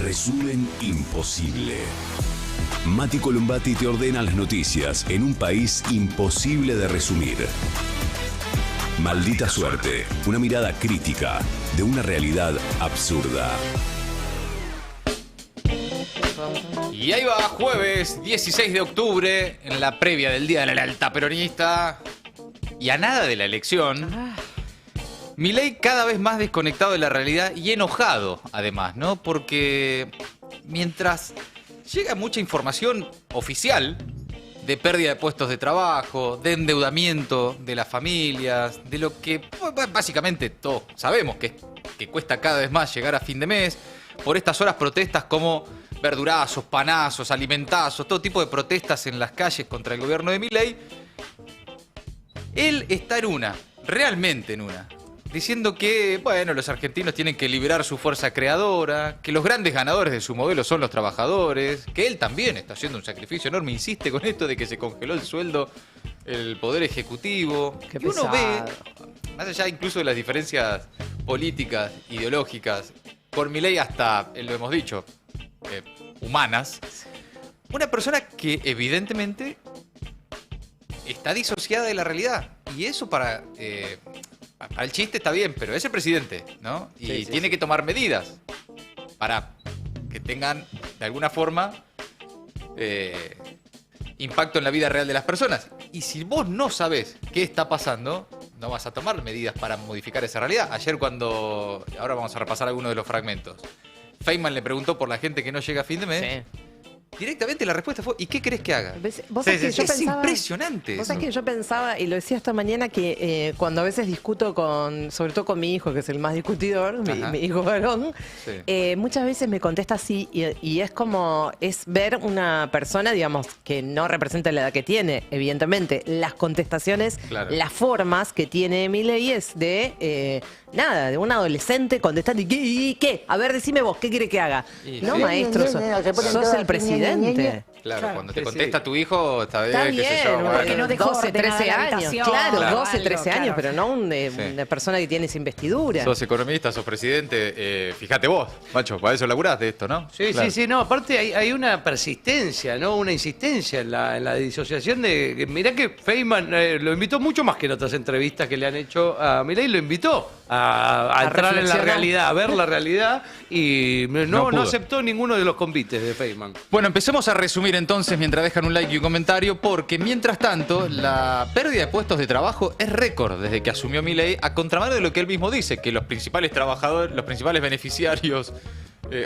Resumen imposible. Mati Columbati te ordena las noticias en un país imposible de resumir. Maldita suerte, una mirada crítica de una realidad absurda. Y ahí va, jueves 16 de octubre, en la previa del Día de la Lealtad Peronista, y a nada de la elección, Milei cada vez más desconectado de la realidad y enojado, además, ¿no? Porque mientras llega mucha información oficial de pérdida de puestos de trabajo, de endeudamiento de las familias, de lo que básicamente todos sabemos que cuesta cada vez más llegar a fin de mes, por estas horas protestas como verdurazos, panazos, alimentazos, todo tipo de protestas en las calles contra el gobierno de Milei, él está en una, realmente en una, diciendo que, bueno, los argentinos tienen que liberar su fuerza creadora, que los grandes ganadores de su modelo son los trabajadores, que él también está haciendo un sacrificio enorme, insiste con esto de que se congeló el sueldo, el poder ejecutivo. Qué y uno pesado. ve, más allá incluso de las diferencias políticas, ideológicas, por Milei hasta, lo hemos dicho, humanas, una persona que evidentemente está disociada de la realidad. Y eso para el chiste está bien, pero es el presidente, ¿no? Y tiene que tomar medidas para que tengan, de alguna forma, impacto en la vida real de las personas. Y si vos no sabés qué está pasando, no vas a tomar medidas para modificar esa realidad. Ayer ahora vamos a repasar algunos de los fragmentos. Feynman le preguntó por la gente que no llega a fin de mes. Sí. Directamente la respuesta fue, ¿y qué querés que haga? Vos sabés que yo Es pensaba, impresionante. Vos sabés que yo pensaba, y lo decía esta mañana, que cuando a veces discuto sobre todo con mi hijo, que es el más discutidor, mi hijo varón, muchas veces me contesta así, y es ver una persona, digamos, que no representa la edad que tiene, evidentemente. Las contestaciones, claro, las formas que tiene Milei es de de un adolescente contestando, ¿y qué? A ver, decime vos, ¿qué quiere que haga? No, maestro, sos el presidente. Claro, cuando te contesta tu hijo, está bien, qué sé yo. Porque no dejó 12, 13 ordenada la años. habitación, Claro, algo, 12, 13 años, claro. pero no una persona que tiene esa investidura. Sos economista, sos presidente, fíjate vos, macho, para eso laburás de esto, ¿no? Sí, Claro. no, aparte hay una persistencia, ¿no? Una insistencia en la disociación de... Mirá que Feynman lo invitó mucho más que en otras entrevistas que le han hecho a Milei, lo invitó a entrar en la reflexionar. realidad, a ver la realidad, y no pudo. aceptó ninguno de los convites de Feynman. Bueno, empecemos a resumir entonces mientras dejan un like y un comentario, porque mientras tanto la pérdida de puestos de trabajo es récord desde que asumió Milei, a contramano de lo que él mismo dice, que los principales trabajadores, los principales beneficiarios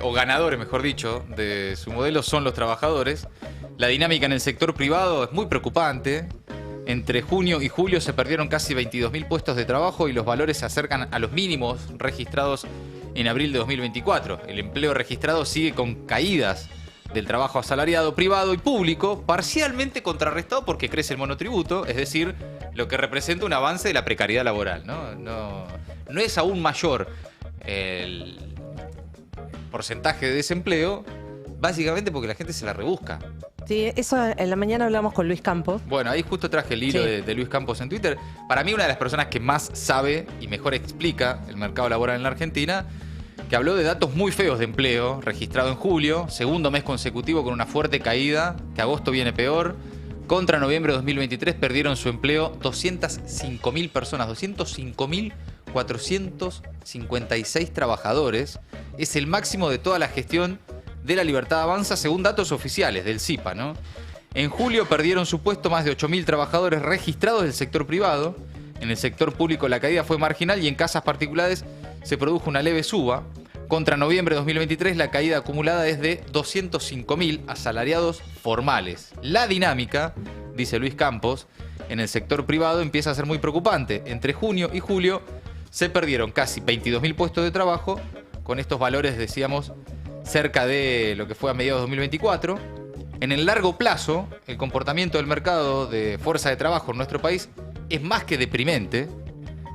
o ganadores, mejor dicho, de su modelo son los trabajadores. La dinámica en el sector privado es muy preocupante. Entre junio y julio se perdieron casi 22.000 puestos de trabajo y los valores se acercan a los mínimos registrados en abril de 2024. El empleo registrado sigue con caídas del trabajo asalariado privado y público, parcialmente contrarrestado porque crece el monotributo, es decir, lo que representa un avance de la precariedad laboral, ¿no? No es aún mayor el porcentaje de desempleo, básicamente porque la gente se la rebusca. Sí, eso en la mañana hablamos con Luis Campos. Bueno, ahí justo traje el hilo de Luis Campos en Twitter. Para mí, una de las personas que más sabe y mejor explica el mercado laboral en la Argentina, que habló de datos muy feos de empleo registrado en julio, segundo mes consecutivo con una fuerte caída, que agosto viene peor. Contra noviembre de 2023 perdieron su empleo 205.000 personas, 205.456 trabajadores. Es el máximo de toda la gestión de La Libertad Avanza, según datos oficiales del CIPA, ¿no? En julio perdieron su puesto más de 8.000 trabajadores registrados del sector privado. En el sector público la caída fue marginal y en casas particulares se produjo una leve suba. Contra noviembre de 2023 la caída acumulada es de 205.000 asalariados formales. La dinámica, dice Luis Campos, en el sector privado empieza a ser muy preocupante. Entre junio y julio se perdieron casi 22.000 puestos de trabajo. Con estos valores, decíamos, cerca de lo que fue a mediados de 2024. En el largo plazo, el comportamiento del mercado de fuerza de trabajo en nuestro país es más que deprimente.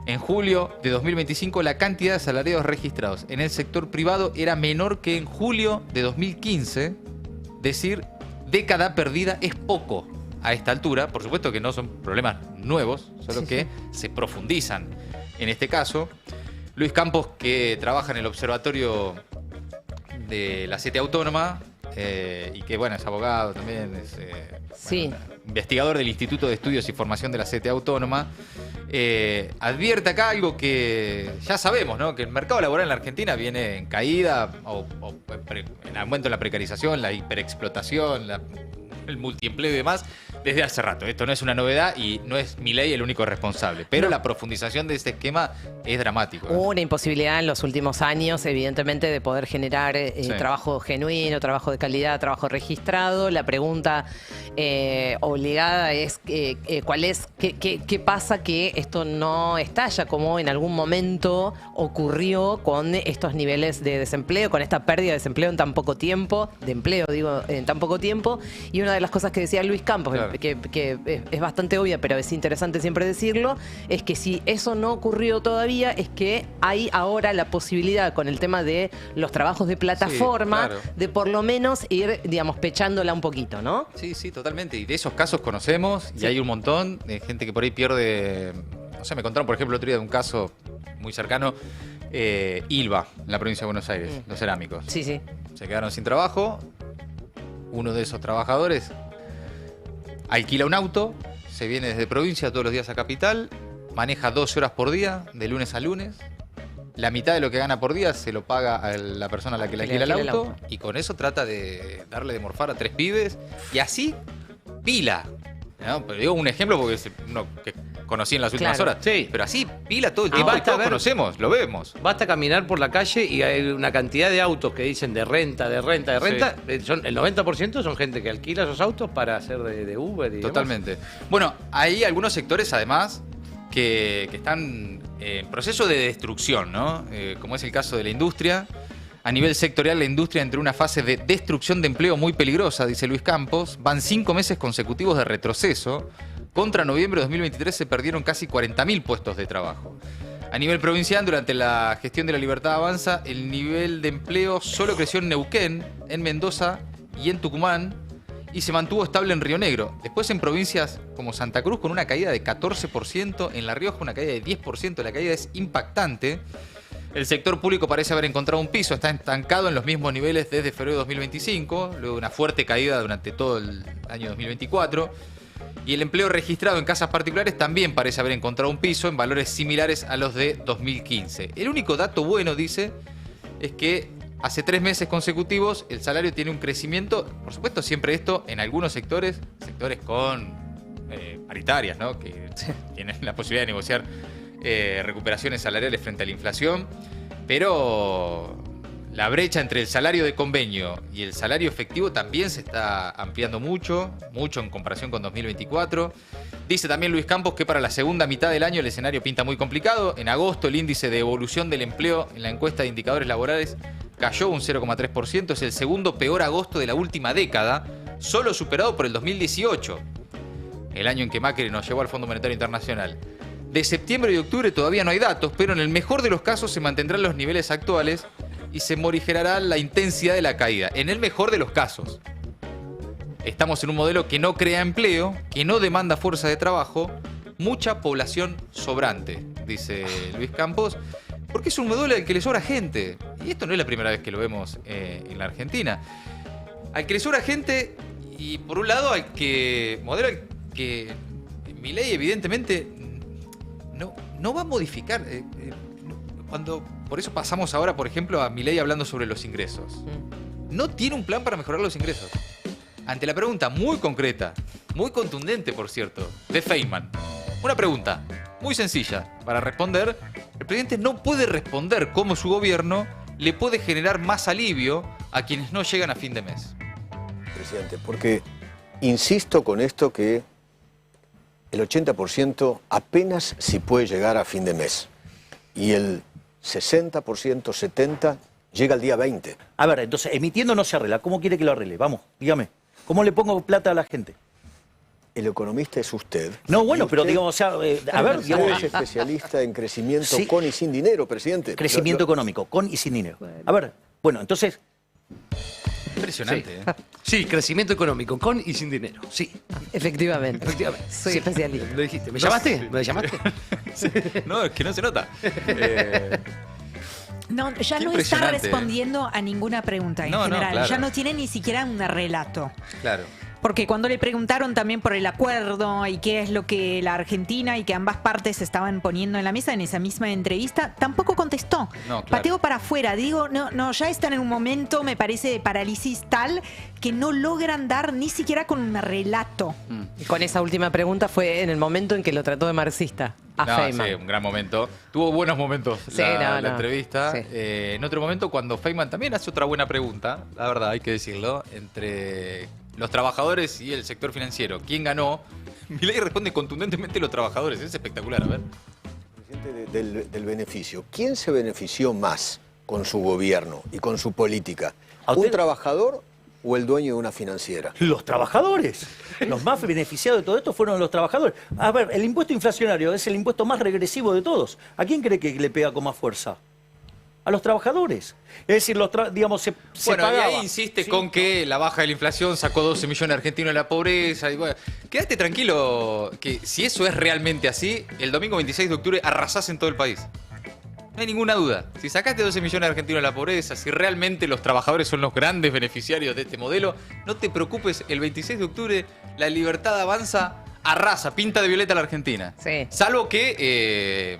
En julio de 2025, la cantidad de asalariados registrados en el sector privado era menor que en julio de 2015. Decir, década perdida es poco a esta altura. Por supuesto que no son problemas nuevos, solo que se profundizan. En este caso, Luis Campos, que trabaja en el Observatorio de la CTA Autónoma, y que, bueno, es abogado también, es sí. Investigador del Instituto de Estudios y Formación de la CTA Autónoma, advierte acá algo que ya sabemos, ¿no? Que el mercado laboral en la Argentina viene en caída, o en aumento de la precarización, la hiperexplotación, el multiempleo y demás, desde hace rato. Esto no es una novedad y no es Milei el único responsable. Pero la profundización de este esquema es dramático. Hubo una imposibilidad en los últimos años, evidentemente, de poder generar trabajo genuino, trabajo de calidad, trabajo registrado. La pregunta obligada es ¿qué pasa que esto no estalla como en algún momento ocurrió con estos niveles de desempleo, con esta pérdida de desempleo en tan poco tiempo, en tan poco tiempo? Y una de las cosas que decía Luis Campos, claro, que es bastante obvia, pero es interesante siempre decirlo, es que si eso no ocurrió todavía, es que hay ahora la posibilidad con el tema de los trabajos de plataforma, sí, claro, de por lo menos ir, digamos, pechándola un poquito, ¿no? Sí, sí, totalmente. Y de esos casos conocemos, sí, y hay un montón de gente que por ahí pierde. No sé, me contaron, por ejemplo, el otro día de un caso muy cercano, Ilva, en la provincia de Buenos Aires, los cerámicos. Sí, sí. Se quedaron sin trabajo. Uno de esos trabajadores alquila un auto, se viene desde provincia todos los días a capital, maneja 12 horas por día, de lunes a lunes. La mitad de lo que gana por día se lo paga a la persona a la que le alquila el auto, y con eso trata de darle de morfar a 3 pibes, y así pila. ¿No? Pero digo un ejemplo porque es uno que conocí en las últimas horas. Sí. Pero así pila todo el tiempo. Todos conocemos, lo vemos. Basta caminar por la calle y hay una cantidad de autos que dicen de renta. Sí. El 90% son gente que alquila esos autos para hacer de Uber y totalmente. Demás. Bueno, hay algunos sectores además que están en proceso de destrucción, ¿no? Como es el caso de la industria. A nivel sectorial, la industria entró en una fase de destrucción de empleo muy peligrosa, dice Luis Campos. Van 5 meses consecutivos de retroceso. Contra noviembre de 2023 se perdieron casi 40.000 puestos de trabajo. A nivel provincial, durante la gestión de la Libertad Avanza, el nivel de empleo solo creció en Neuquén, en Mendoza y en Tucumán, y se mantuvo estable en Río Negro. Después en provincias como Santa Cruz, con una caída de 14%, en La Rioja una caída de 10%, la caída es impactante. El sector público parece haber encontrado un piso, está estancado en los mismos niveles desde febrero de 2025, luego de una fuerte caída durante todo el año 2024. Y el empleo registrado en casas particulares también parece haber encontrado un piso en valores similares a los de 2015. El único dato bueno, dice, es que hace 3 meses consecutivos el salario tiene un crecimiento, por supuesto siempre esto en algunos sectores con paritarias, ¿no? Que tienen la posibilidad de negociar recuperaciones salariales frente a la inflación, pero la brecha entre el salario de convenio y el salario efectivo también se está ampliando mucho en comparación con 2024. Dice también Luis Campos que para la segunda mitad del año el escenario pinta muy complicado. En agosto el índice de evolución del empleo en la encuesta de indicadores laborales cayó un 0,3%, es el segundo peor agosto de la última década, solo superado por el 2018, el año en que Macri nos llevó al Fondo Monetario Internacional. De septiembre y octubre todavía no hay datos, pero en el mejor de los casos se mantendrán los niveles actuales y se morigerará la intensidad de la caída. En el mejor de los casos. Estamos en un modelo que no crea empleo, que no demanda fuerza de trabajo, mucha población sobrante, dice Luis Campos, porque es un modelo al que le sobra gente. Y esto no es la primera vez que lo vemos en la Argentina. Al que le sobra gente, y por un lado modelo al que Milei evidentemente no va a modificar. Por eso pasamos ahora, por ejemplo, a Milei hablando sobre los ingresos. No tiene un plan para mejorar los ingresos. Ante la pregunta muy concreta, muy contundente, por cierto, de Feynman. Una pregunta muy sencilla para responder. El presidente no puede responder cómo su gobierno le puede generar más alivio a quienes no llegan a fin de mes. Presidente, porque insisto con esto que el 80% apenas si puede llegar a fin de mes. Y el 60%, 70% llega al día 20. A ver, entonces, emitiendo no se arregla. ¿Cómo quiere que lo arregle? Vamos, dígame. ¿Cómo le pongo plata a la gente? El economista es usted. No, bueno, pero digamos, o sea, a ver, usted es especialista en crecimiento con y sin dinero, presidente. Crecimiento económico, con y sin dinero. A ver, bueno, entonces... Impresionante, sí. Sí, crecimiento económico, con y sin dinero. Sí. Efectivamente. Soy especialista. Lo dijiste. ¿Me llamaste? ¿Me llamaste? Sí. No, es que no se nota. No, ya Qué no está impresionante, respondiendo a ninguna pregunta en No, no, general. claro. Ya no tiene ni siquiera un relato. Claro. Porque cuando le preguntaron también por el acuerdo y qué es lo que la Argentina y que ambas partes estaban poniendo en la mesa en esa misma entrevista, tampoco contestó. No, claro. Pateo para afuera. Digo, no, ya están en un momento, me parece, de parálisis tal que no logran dar ni siquiera con un relato. Y con esa última pregunta fue en el momento en que lo trató de marxista a Feynman. Sí, un gran momento. Tuvo buenos momentos Sí, la no. entrevista. Sí. En otro momento, cuando Feynman también hace otra buena pregunta, la verdad, hay que decirlo, entre los trabajadores y el sector financiero. ¿Quién ganó? Milei responde contundentemente los trabajadores. Es espectacular, a ver. Presidente del beneficio. ¿Quién se benefició más con su gobierno y con su política? ¿A ¿Un usted? trabajador o el dueño de una financiera? Los trabajadores. Los más beneficiados de todo esto fueron los trabajadores. A ver, el impuesto inflacionario es el impuesto más regresivo de todos. ¿A quién cree que le pega con más fuerza? A los trabajadores. Es decir, digamos, se Bueno, y pagaba. ahí insiste Sí. con que la baja de la inflación sacó 12 millones de argentinos de la pobreza. Y bueno, quédate tranquilo que si eso es realmente así, el domingo 26 de octubre arrasás en todo el país. No hay ninguna duda. Si sacaste 12 millones de argentinos de la pobreza, si realmente los trabajadores son los grandes beneficiarios de este modelo, no te preocupes, el 26 de octubre la libertad avanza, arrasa, pinta de violeta a la Argentina. Sí. Salvo que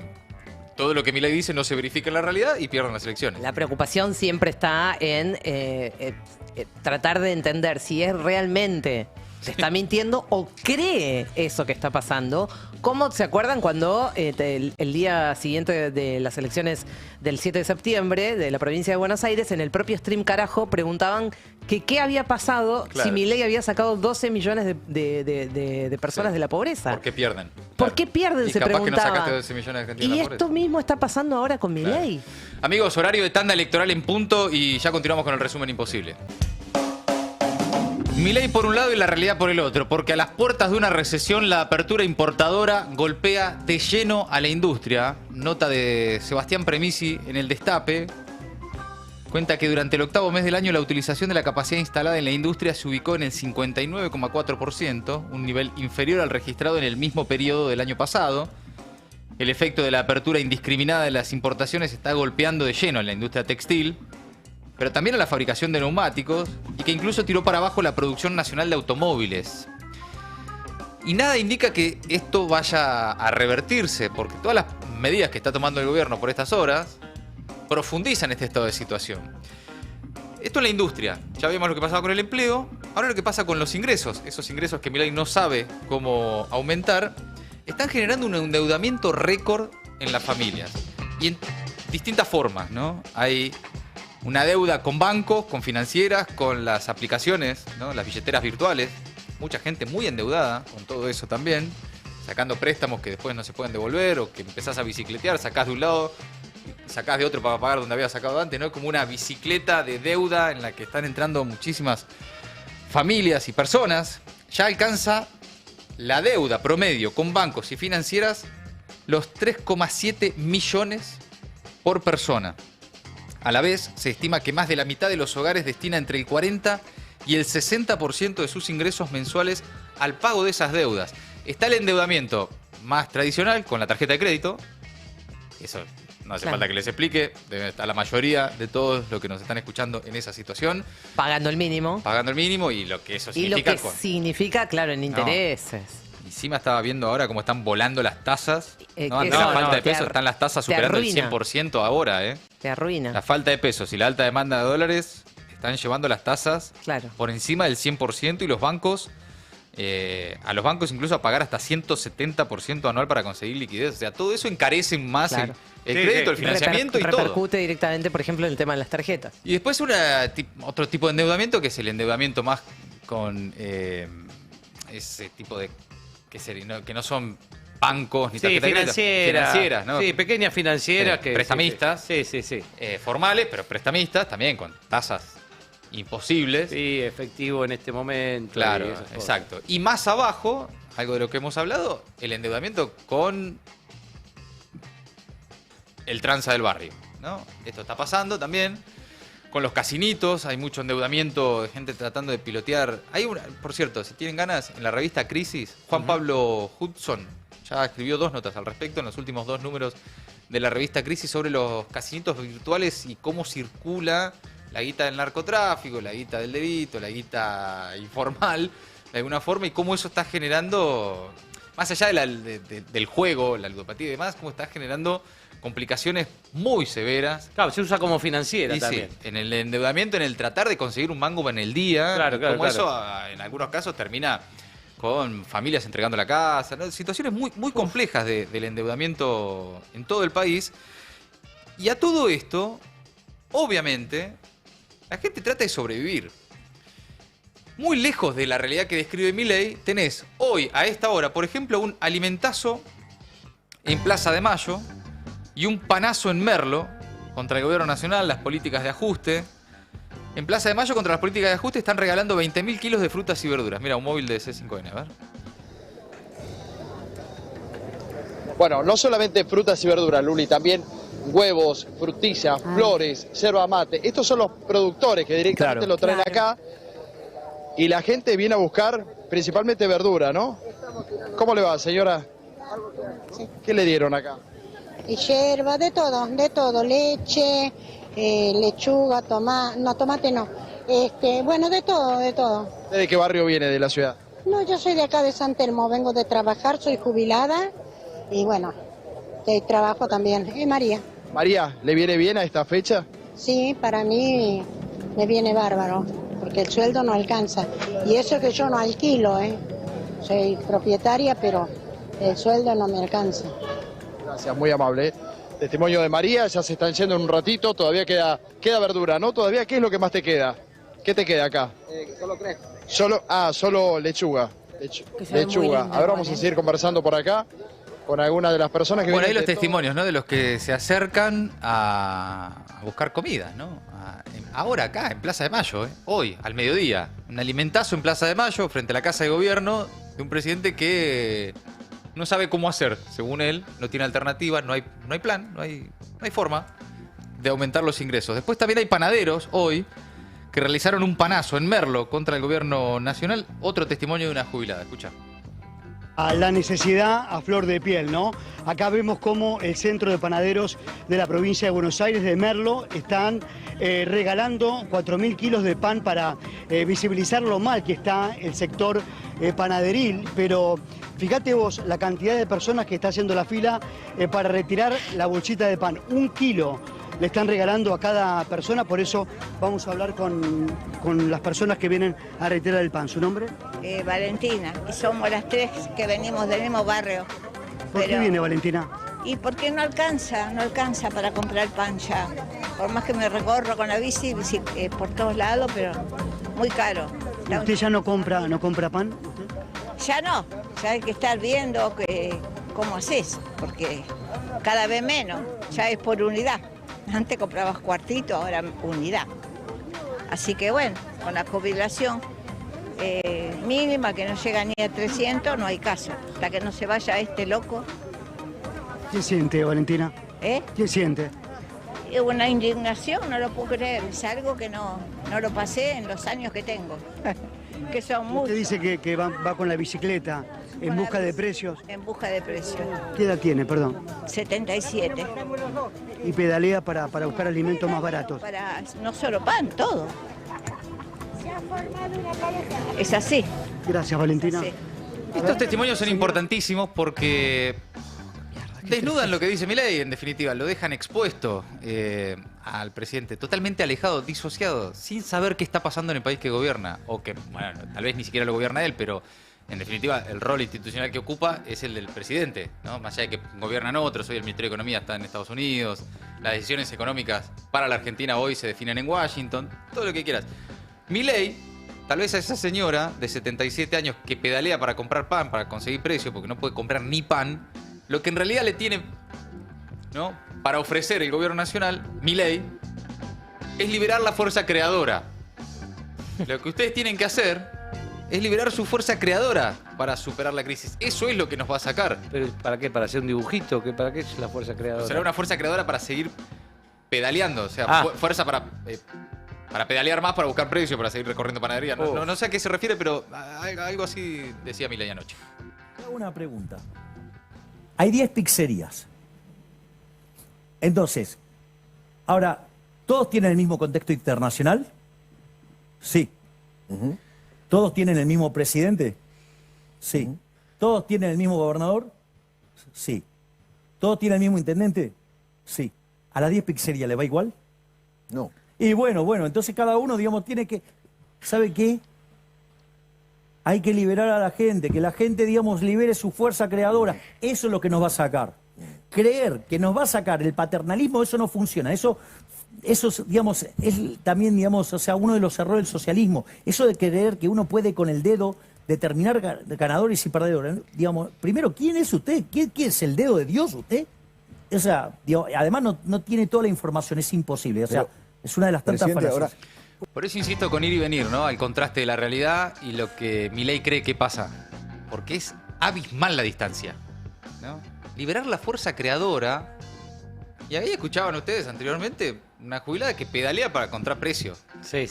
todo lo que Milei dice no se verifica en la realidad y pierdan las elecciones. La preocupación siempre está en tratar de entender si es realmente se está mintiendo o cree eso que está pasando. ¿Cómo se acuerdan cuando el día siguiente de las elecciones del 7 de septiembre de la provincia de Buenos Aires, en el propio Stream Carajo, preguntaban que qué había pasado Claro. si Milei había sacado 12 millones de personas Sí. de la pobreza? ¿Por qué pierden? ¿Por qué pierden? Y Se capaz que no preguntaban. sacaste 12 millones de argentinos de Y la esto pobreza. mismo está pasando ahora con Milei. Amigos, horario de tanda electoral en punto y ya continuamos con el resumen imposible. Milei por un lado y la realidad por el otro, porque a las puertas de una recesión la apertura importadora golpea de lleno a la industria. Nota de Sebastián Premisi en El Destape. Cuenta que durante el octavo mes del año la utilización de la capacidad instalada en la industria se ubicó en el 59,4%, un nivel inferior al registrado en el mismo periodo del año pasado. El efecto de la apertura indiscriminada de las importaciones está golpeando de lleno en la industria textil, pero también a la fabricación de neumáticos y que incluso tiró para abajo la producción nacional de automóviles. Y nada indica que esto vaya a revertirse, porque todas las medidas que está tomando el gobierno por estas horas profundizan este estado de situación. Esto en la industria. Ya vimos lo que pasaba con el empleo, ahora lo que pasa con los ingresos. Esos ingresos que Milei no sabe cómo aumentar, están generando un endeudamiento récord en las familias. Y en distintas formas, ¿no? Hay una deuda con bancos, con financieras, con las aplicaciones, ¿no? Las billeteras virtuales. Mucha gente muy endeudada con todo eso también. Sacando préstamos que después no se pueden devolver o que empezás a bicicletear, sacás de un lado, sacás de otro para pagar donde habías sacado antes, ¿no? Como una bicicleta de deuda en la que están entrando muchísimas familias y personas. Ya alcanza la deuda promedio con bancos y financieras los 3,7 millones por persona. A la vez, se estima que más de la mitad de los hogares destina entre el 40 y el 60% de sus ingresos mensuales al pago de esas deudas. Está el endeudamiento más tradicional con la tarjeta de crédito. Eso no hace Claro. falta que les explique. Debe estar la mayoría de todos los que nos están escuchando en esa situación, Pagando el mínimo. pagando el mínimo y lo que eso Y lo significa que con... significa, claro, en intereses. Encima estaba viendo ahora cómo están volando las tasas. eso No, ante la falta de te pesos, están las tasas te superando el arruina. 100% ahora, ¿eh? Te arruina. La falta de pesos y la alta demanda de dólares están llevando las tasas Claro. por encima del 100% y los bancos, a los bancos incluso a pagar hasta 170% anual para conseguir liquidez. O sea, todo eso encarece más Claro. el Sí, crédito, sí. el financiamiento y todo. Repercute directamente, por ejemplo, en el tema de las tarjetas. Y después otro tipo de endeudamiento que es el endeudamiento más con ese tipo de... que no son bancos ni Sí, tarjetas de crédito. Financieras, ¿no? Sí, pequeñas financieras que... Prestamistas. Sí, sí, sí. Formales, pero prestamistas también con tasas imposibles. Sí, efectivo en este momento. Claro, y esas cosas. exacto. Y más abajo, algo de lo que hemos hablado, el endeudamiento con el tranza del barrio, ¿no? Esto está pasando también. Con los casinitos, hay mucho endeudamiento de gente tratando de pilotear. Hay una, por cierto, si tienen ganas, en la revista Crisis, Juan Pablo Hudson ya escribió 2 notas al respecto en los últimos 2 números de la revista Crisis sobre los casinitos virtuales y cómo circula la guita del narcotráfico, la guita del delito, la guita informal, de alguna forma, y cómo eso está generando, más allá del juego, la ludopatía y demás, cómo está generando complicaciones muy severas. Claro, se usa como financiera Y también. sí, en el endeudamiento, en el tratar de conseguir un mango en el día, Claro, claro, como claro. eso en algunos casos termina con familias entregando la casa, ¿no? Situaciones muy complejas del endeudamiento en todo el país. Y a todo esto, obviamente, la gente trata de sobrevivir. Muy lejos de la realidad que describe Milei, tenés hoy, a esta hora, por ejemplo, un alimentazo en Plaza de Mayo y un panazo en Merlo contra el gobierno nacional, las políticas de ajuste. En Plaza de Mayo, contra las políticas de ajuste, están regalando 20.000 kilos de frutas y verduras. Mira, un móvil de C5N, a ver. Bueno, no solamente frutas y verduras, Luli, también huevos, frutillas, flores, yerba mate. Estos son los productores que directamente lo traen acá y la gente viene a buscar principalmente verdura, ¿no? ¿Cómo le va, señora? ¿Qué le dieron acá? Y yerba, de todo, leche, lechuga, tomate, no, tomate no, bueno, de todo. ¿De qué barrio viene de la ciudad? No, yo soy de acá de San Telmo, vengo de trabajar, soy jubilada y bueno, trabajo también. María. María, ¿le viene bien a esta fecha? Sí, para mí me viene bárbaro, porque el sueldo no alcanza. Y eso que yo no alquilo, soy propietaria, pero el sueldo no me alcanza. Gracias, muy amable. Testimonio de María, ya se están yendo en un ratito, todavía queda verdura, ¿no? ¿Todavía qué es lo que más te queda? ¿Qué te queda acá? Solo tres. Solo lechuga. Que se ve muy Lechuga. lindo Ahora igual, vamos a seguir conversando por acá con algunas de las personas que Bueno, ahí vienen los de testimonios, ¿no? De los que se acercan a buscar comida, ¿no? Ahora acá, en Plaza de Mayo, hoy, al mediodía. Un alimentazo en Plaza de Mayo, frente a la Casa de Gobierno, de un presidente que no sabe cómo hacer, según él, no tiene alternativa, no hay plan, no hay forma de aumentar los ingresos. Después también hay panaderos hoy que realizaron un panazo en Merlo contra el gobierno nacional. Otro testimonio de una jubilada, escucha. A la necesidad a flor de piel, ¿no? Acá vemos cómo el centro de panaderos de la provincia de Buenos Aires, de Merlo, están regalando 4.000 kilos de pan para visibilizar lo mal que está el sector panaderil, pero fíjate vos la cantidad de personas que está haciendo la fila para retirar la bolsita de pan. 1 kilo le están regalando a cada persona, por eso vamos a hablar con las personas que vienen a retirar el pan. ¿Su nombre? Valentina, y somos las tres que venimos del mismo barrio. ¿Por qué viene Valentina? Y porque no alcanza para comprar pan ya. Por más que me recorro con la bici por todos lados, pero muy caro. ¿Usted ya no compra pan? Ya no, ya hay que estar viendo cómo haces, porque cada vez menos, ya es por unidad. Antes comprabas cuartito, ahora unidad. Así que bueno, con la jubilación mínima que no llega ni a 300, no hay caso. Hasta que no se vaya este loco. ¿Qué siente, Valentina? ¿Qué siente? Es una indignación, no lo puedo creer. Es algo que no lo pasé en los años que tengo. Que son muchos. Usted dice que va con la bicicleta en busca de precios. En busca de precios. ¿Qué edad tiene, perdón? 77. Y pedalea para buscar alimentos más baratos. Para no solo pan, todo. Es así. Gracias, Valentina. Sí. Estos testimonios son importantísimos porque desnudan lo que dice Milei, en definitiva, lo dejan expuesto al presidente, totalmente alejado, disociado, sin saber qué está pasando en el país que gobierna, o que, bueno, tal vez ni siquiera lo gobierna él, pero en definitiva el rol institucional que ocupa es el del presidente, ¿no? Más allá de que gobiernan otros, hoy el Ministerio de Economía está en Estados Unidos, las decisiones económicas para la Argentina hoy se definen en Washington, todo lo que quieras. Milei, tal vez a esa señora de 77 años que pedalea para comprar pan, para conseguir precio, porque no puede comprar ni pan, lo que en realidad le tiene, ¿no?, para ofrecer el gobierno nacional, Milei, es liberar la fuerza creadora. Lo que ustedes tienen que hacer es liberar su fuerza creadora para superar la crisis. Eso es lo que nos va a sacar. ¿Pero para qué? ¿Para hacer un dibujito? ¿Para qué es la fuerza creadora? Será una fuerza creadora para seguir pedaleando, o sea, fuerza para pedalear más, para buscar precios, para seguir recorriendo panadería. No sé a qué se refiere, pero algo así decía Milei anoche. Hago una pregunta. Hay 10 pizzerías. Entonces, ahora, ¿todos tienen el mismo contexto internacional? Sí. ¿Todos tienen el mismo presidente? Sí. ¿Todos tienen el mismo gobernador? Sí. ¿Todos tienen el mismo intendente? Sí. ¿A las 10 pizzerías le va igual? No. Y bueno, entonces cada uno, digamos, tiene que... ¿Sabe qué? Hay que liberar a la gente, que la gente, digamos, libere su fuerza creadora. Eso es lo que nos va a sacar. Creer que nos va a sacar el paternalismo, eso no funciona. Eso digamos, es también, digamos, o sea, uno de los errores del socialismo. Eso de creer que uno puede con el dedo determinar ganadores y perdedores. Digamos, primero, ¿quién es usted? ¿Quién es el dedo de Dios usted? O sea, digo, además no tiene toda la información, es imposible. O sea, es una de las tantas falacias. Por eso insisto con ir y venir, ¿no? Al contraste de la realidad y lo que Milei cree que pasa. Porque es abismal la distancia, ¿no? Liberar la fuerza creadora. Y ahí escuchaban ustedes anteriormente una jubilada que pedalea para contraprecio. Sí.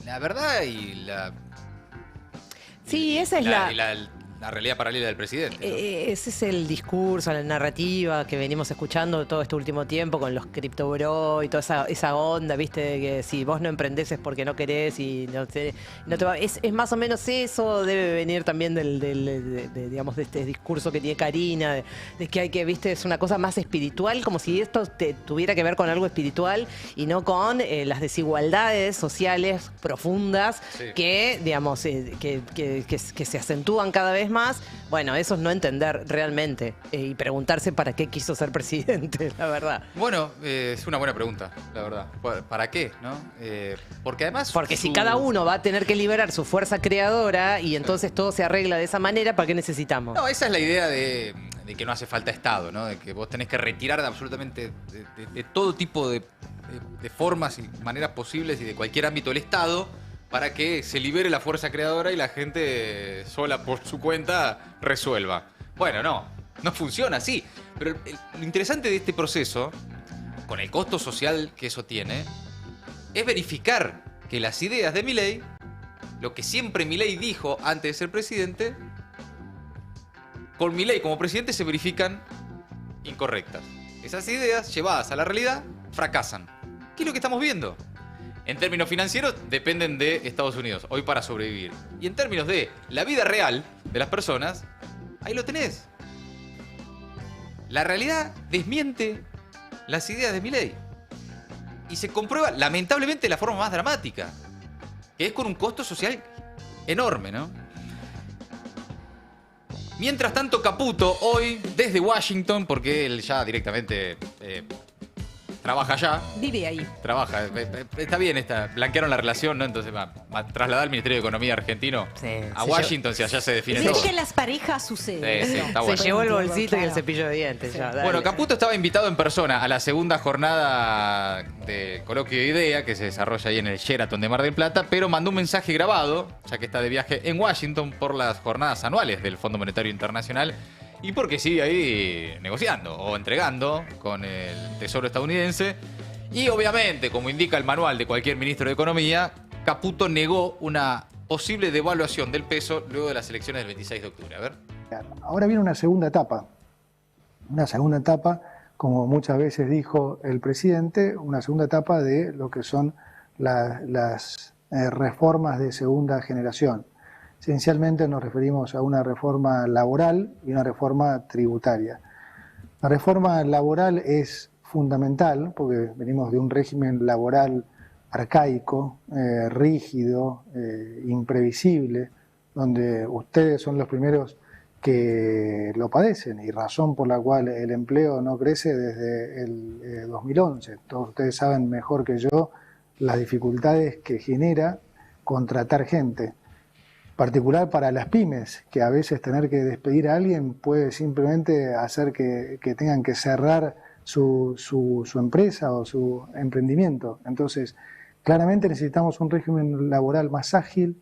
La verdad y la... Sí, esa es la realidad paralela del presidente, ¿no? Ese es el discurso, la narrativa que venimos escuchando todo este último tiempo con los cripto bro y toda esa onda, ¿viste? De que si vos no emprendés es porque no querés y no te va. Es más o menos eso, debe venir también digamos, de este discurso que tiene Karina, de que hay que, ¿viste? Es una cosa más espiritual, como si esto tuviera que ver con algo espiritual y no con las desigualdades sociales profundas que, digamos, que se acentúan cada vez más. Bueno, eso es no entender realmente y preguntarse para qué quiso ser presidente, la verdad. Bueno, es una buena pregunta, la verdad. ¿Para qué, no? Porque además... Porque si cada uno va a tener que liberar su fuerza creadora y entonces todo se arregla de esa manera, ¿para qué necesitamos? No, esa es la idea de que no hace falta Estado, ¿no? De que vos tenés que retirar de absolutamente de todo tipo de formas y maneras posibles y de cualquier ámbito del Estado para que se libere la fuerza creadora y la gente sola por su cuenta resuelva. Bueno, no funciona así. Pero lo interesante de este proceso, con el costo social que eso tiene, es verificar que las ideas de Milei, lo que siempre Milei dijo antes de ser presidente, con Milei como presidente se verifican incorrectas. Esas ideas llevadas a la realidad fracasan. ¿Qué es lo que estamos viendo? En términos financieros, dependen de Estados Unidos, hoy para sobrevivir. Y en términos de la vida real de las personas, ahí lo tenés. La realidad desmiente las ideas de Milei. Y se comprueba, lamentablemente, de la forma más dramática, que es con un costo social enorme, ¿no? Mientras tanto, Caputo, hoy, desde Washington, porque él ya directamente... trabaja allá. Vive ahí. Trabaja. Está bien, blanquearon la relación, ¿no? Entonces va a trasladar al Ministerio de Economía argentino a Washington, si allá se define todo. Es que en las parejas sucede. Sí, está bueno. Se llevó el bolsito y el cepillo de dientes. Ya, bueno, Caputo estaba invitado en persona a la segunda jornada de Coloquio de Idea, que se desarrolla ahí en el Sheraton de Mar del Plata, pero mandó un mensaje grabado, ya que está de viaje en Washington por las jornadas anuales del Fondo Monetario Internacional, y porque sigue ahí negociando o entregando con el Tesoro estadounidense. Y obviamente, como indica el manual de cualquier ministro de Economía, Caputo negó una posible devaluación del peso luego de las elecciones del 26 de octubre. A ver. Ahora viene una segunda etapa. Una segunda etapa, como muchas veces dijo el presidente, una segunda etapa de lo que son las reformas de segunda generación. Esencialmente nos referimos a una reforma laboral y una reforma tributaria. La reforma laboral es fundamental porque venimos de un régimen laboral arcaico, rígido, imprevisible, donde ustedes son los primeros que lo padecen y razón por la cual el empleo no crece desde el 2011. Todos ustedes saben mejor que yo las dificultades que genera contratar gente. Particular para las pymes, que a veces tener que despedir a alguien puede simplemente hacer que tengan que cerrar su empresa o su emprendimiento. Entonces, claramente necesitamos un régimen laboral más ágil,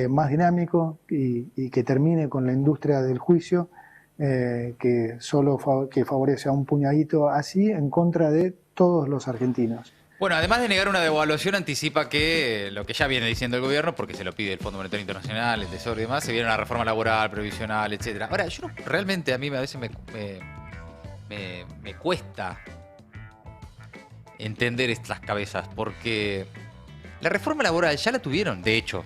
más dinámico y que termine con la industria del juicio, que favorece a un puñadito así en contra de todos los argentinos. Bueno, además de negar una devaluación, anticipa que lo que ya viene diciendo el gobierno, porque se lo pide el Fondo Monetario Internacional, el Tesoro y demás, se viene una reforma laboral, previsional, etcétera. Ahora, yo realmente a mí a veces me cuesta entender estas cabezas, porque la reforma laboral ya la tuvieron, de hecho.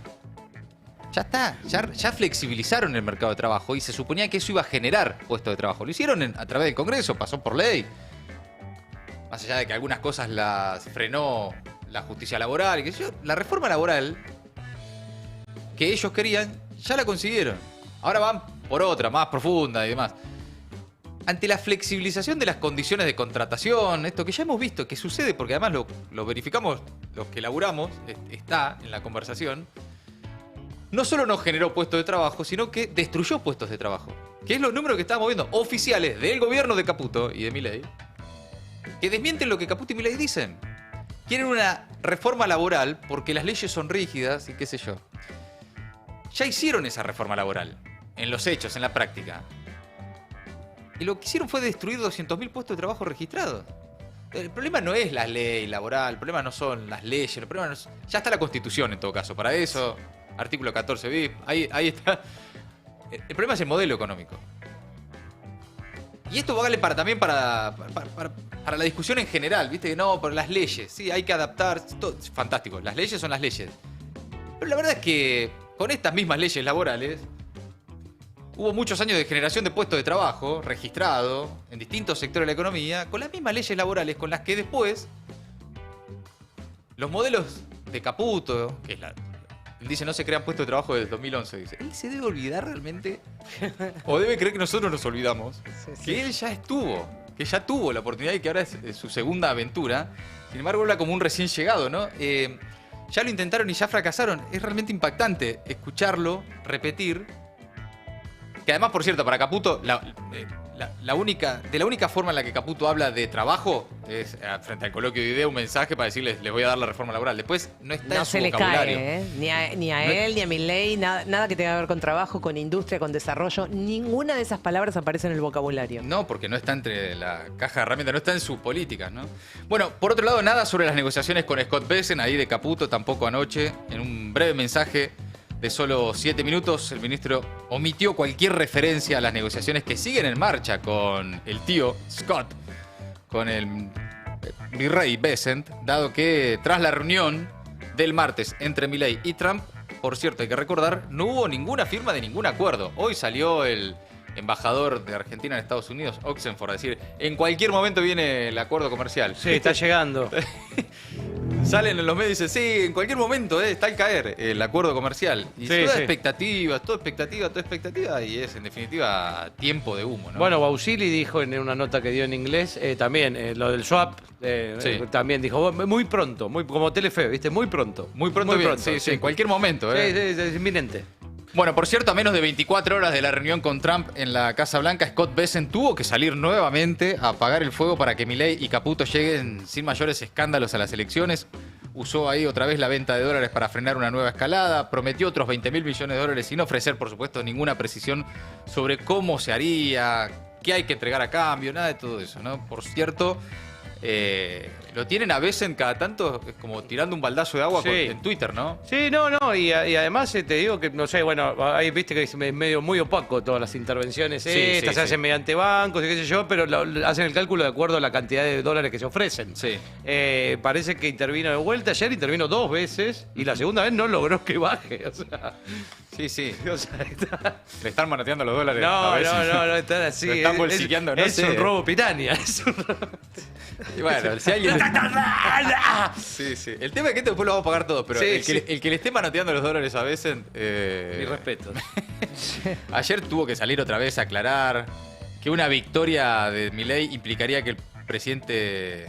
Ya está, ya flexibilizaron el mercado de trabajo y se suponía que eso iba a generar puestos de trabajo. Lo hicieron a través del Congreso, pasó por ley. Más allá de que algunas cosas las frenó la justicia laboral, la reforma laboral que ellos querían, ya la consiguieron. Ahora van por otra, más profunda y demás. Ante la flexibilización de las condiciones de contratación, esto que ya hemos visto que sucede, porque además lo verificamos los que laburamos, está en la conversación, no solo nos generó puestos de trabajo, sino que destruyó puestos de trabajo. Que es los números que estábamos viendo, oficiales del gobierno de Caputo y de Milei, que desmienten lo que Caputo y Milei dicen. Quieren una reforma laboral porque las leyes son rígidas y qué sé yo. Ya hicieron esa reforma laboral, en los hechos, en la práctica. Y lo que hicieron fue destruir 200.000 puestos de trabajo registrados. El problema no es la ley laboral, el problema no son las leyes, el problema no es... Ya está la Constitución en todo caso, para eso, artículo 14 bis, ahí está. El problema es el modelo económico. Y esto vale también para la discusión en general, ¿viste? Que no, por las leyes, sí, hay que adaptar, todo, es fantástico, las leyes son las leyes. Pero la verdad es que con estas mismas leyes laborales hubo muchos años de generación de puestos de trabajo registrado en distintos sectores de la economía, con las mismas leyes laborales con las que después los modelos de Caputo, que es él dice no se crean puestos de trabajo desde 2011, dice. Él se debe olvidar realmente, o debe creer que nosotros nos olvidamos, que él ya estuvo, que ya tuvo la oportunidad y que ahora es su segunda aventura. Sin embargo, habla como un recién llegado, ¿no? Ya lo intentaron y ya fracasaron. Es realmente impactante escucharlo repetir. Que además, por cierto, para Caputo, la única forma en la que Caputo habla de trabajo es frente al coloquio de idea un mensaje para decirles les voy a dar la reforma laboral. Después no está en su vocabulario. No se le cae, ni a él, ni a Milei, nada que tenga que ver con trabajo, con industria, con desarrollo. Ninguna de esas palabras aparece en el vocabulario. No, porque no está entre la caja de herramientas, no está en sus políticas, ¿no? Bueno, por otro lado, nada sobre las negociaciones con Scott Bessent, ahí de Caputo, tampoco anoche. En un breve mensaje de solo 7 minutos, el ministro omitió cualquier referencia a las negociaciones que siguen en marcha con el tío Scott, con el virrey Bessent, dado que tras la reunión del martes entre Milei y Trump, por cierto, hay que recordar, no hubo ninguna firma de ningún acuerdo. Hoy salió el embajador de Argentina en Estados Unidos, Oxenford, a decir, en cualquier momento viene el acuerdo comercial. Sí, está llegando. Salen en los medios y dicen, sí, en cualquier momento está al caer el acuerdo comercial. Y sí, toda sí. expectativa, y es en definitiva tiempo de humo, ¿no? Bueno, Bausili dijo en una nota que dio en inglés, también lo del swap, Sí. también dijo, muy pronto, como Telefe, ¿viste? Muy pronto. Muy pronto, sí, en cualquier momento. Sí, es inminente. Bueno, por cierto, a menos de 24 horas de la reunión con Trump en la Casa Blanca, Scott Bessent tuvo que salir nuevamente a apagar el fuego para que Milei y Caputo lleguen sin mayores escándalos a las elecciones. Usó ahí otra vez la venta de dólares para frenar una nueva escalada, prometió otros 20.000 millones de dólares sin ofrecer, por supuesto, ninguna precisión sobre cómo se haría, qué hay que entregar a cambio, nada de todo eso, ¿no? Por cierto, lo tienen a Bessent cada tanto como tirando un baldazo de agua en Twitter, ¿no? Sí, no, y además te digo que, no sé, bueno, ahí viste que es medio muy opaco todas las intervenciones estas, se hacen mediante bancos y qué sé yo, pero hacen el cálculo de acuerdo a la cantidad de dólares que se ofrecen. Sí. Parece que intervino de vuelta, ayer intervino 2 veces y la segunda vez no logró que baje, o sea... Sí. O sea, Le están manoteando los dólares. No, están así. Lo están bolsiqueando, no es sé. un robo piraña. Y bueno, si alguien... Sí. El tema es que después lo vamos a pagar todos, pero el que le esté manoteando los dólares a Bessent... Mi respeto. Ayer tuvo que salir otra vez a aclarar que una victoria de Milei implicaría que el presidente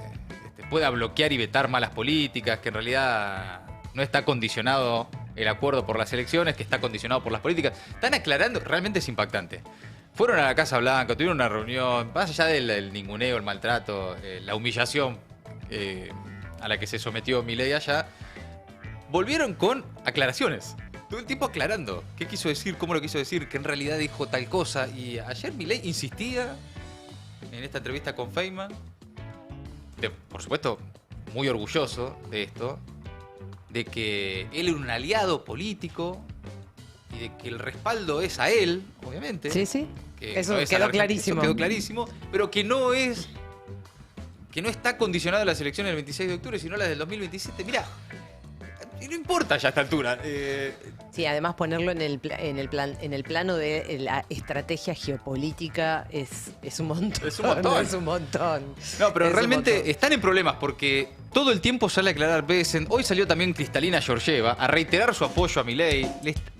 pueda bloquear y vetar malas políticas, que en realidad no está condicionado el acuerdo por las elecciones, que está condicionado por las políticas. Están aclarando, realmente es impactante. Fueron a la Casa Blanca, tuvieron una reunión, más allá del ninguneo, el maltrato, la humillación a la que se sometió Milei allá, volvieron con aclaraciones. Todo el tiempo aclarando qué quiso decir, cómo lo quiso decir, que en realidad dijo tal cosa. Y ayer Milei insistía en esta entrevista con Feynman, por supuesto, muy orgulloso de esto, de que él era un aliado político y de que el respaldo es a él, obviamente. Sí. Que Eso no es quedó clarísimo. Eso quedó clarísimo, pero que no es que no está condicionado a las elecciones del 26 de octubre, sino a las del 2027. Mira, no importa ya a esta altura. Sí, además ponerlo en el plano de la estrategia geopolítica es un montón. Es un montón. Es un montón. No, pero Es un realmente montón. están en problemas porque todo el tiempo sale a aclarar Bessent. Hoy salió también Kristalina Georgieva a reiterar su apoyo a Milei.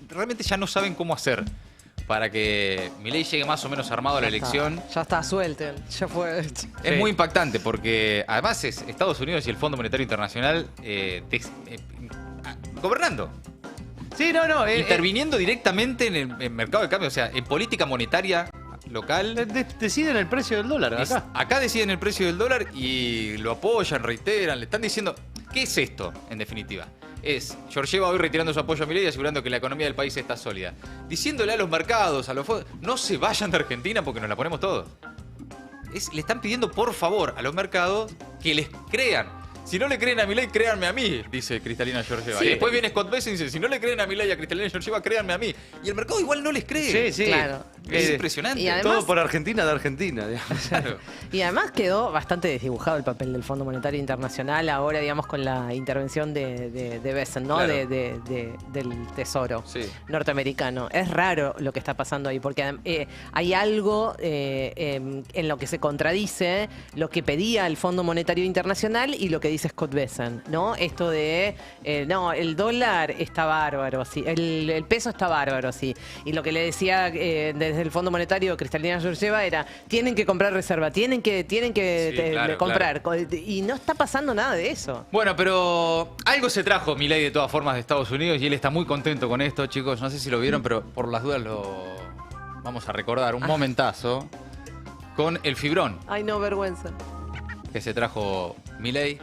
Realmente ya no saben cómo hacer para que Milei llegue más o menos armado a la elección. Ya está, suelten. Ya fue. Es muy impactante porque además es Estados Unidos y el Fondo Monetario Internacional gobernando. Sí, no. Interviniendo directamente en el mercado de cambio, o sea, en política monetaria local. Deciden el precio del dólar acá. Acá deciden el precio del dólar y lo apoyan, reiteran, le están diciendo... ¿Qué es esto, en definitiva? Es Georgieva hoy retirando su apoyo a Milei y asegurando que la economía del país está sólida. Diciéndole a los mercados, a los fondos, no se vayan de Argentina porque nos la ponemos todos. Le están pidiendo, por favor, a los mercados que les crean. Si no le creen a Milei, créanme a mí, dice Kristalina Georgieva. Sí. Y después viene Scott Bessent y dice, si no le creen a Milei y a Kristalina Georgieva, créanme a mí. Y el mercado igual no les cree. Sí. Claro. Es impresionante. Y además- Todo por Argentina de Argentina. Digamos. Claro. Y además quedó bastante desdibujado el papel del Fondo Monetario Internacional ahora, digamos, con la intervención de Bessent, ¿no? Claro. Del Tesoro Sí. norteamericano. Es raro lo que está pasando ahí, porque hay algo en lo que se contradice lo que pedía el Fondo Monetario Internacional y lo que dice Scott Bessent, ¿no? Esto de, no, el dólar está bárbaro, sí, el peso está bárbaro, sí. Y lo que le decía desde el Fondo Monetario Kristalina Georgieva era, tienen que comprar reserva, tienen que Sí, claro, comprar. Y no está pasando nada de eso. Bueno, pero algo se trajo Milei de todas formas de Estados Unidos y él está muy contento con esto, chicos. No sé si lo vieron, pero por las dudas lo vamos a recordar. Un momentazo con el fibrón Ay, no, vergüenza. que se trajo Milei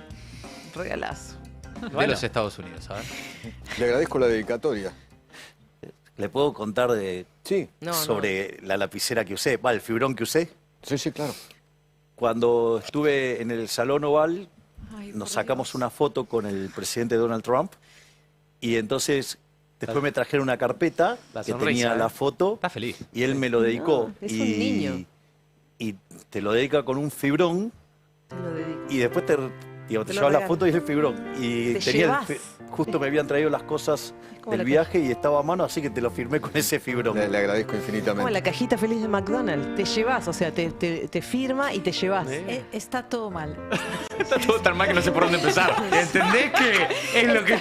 Regalazo. de los Estados Unidos, ¿sabes? Le agradezco la dedicatoria. ¿Le puedo contar sobre la lapicera que usé? El fibrón que usé. Sí, claro. Cuando estuve en el Salón Oval, nos sacamos una foto con el presidente Donald Trump y entonces después me trajeron una carpeta La que sonrisa, tenía la foto. Está feliz. Y él me lo dedicó. Es un niño. Y te lo dedica con un fibrón Te lo dedico. y después te Te llevas lo la regalo. foto y es el fibrón. Y Te llevas. justo me habían traído las cosas como del la viaje y estaba a mano, así que te lo firmé con ese fibrón. Le agradezco Como infinitamente. la cajita feliz de McDonald's. Te llevas, o sea, te firma y te llevas. Está todo mal. Está todo tan mal que no sé por dónde empezar. ¿Entendés que es lo que...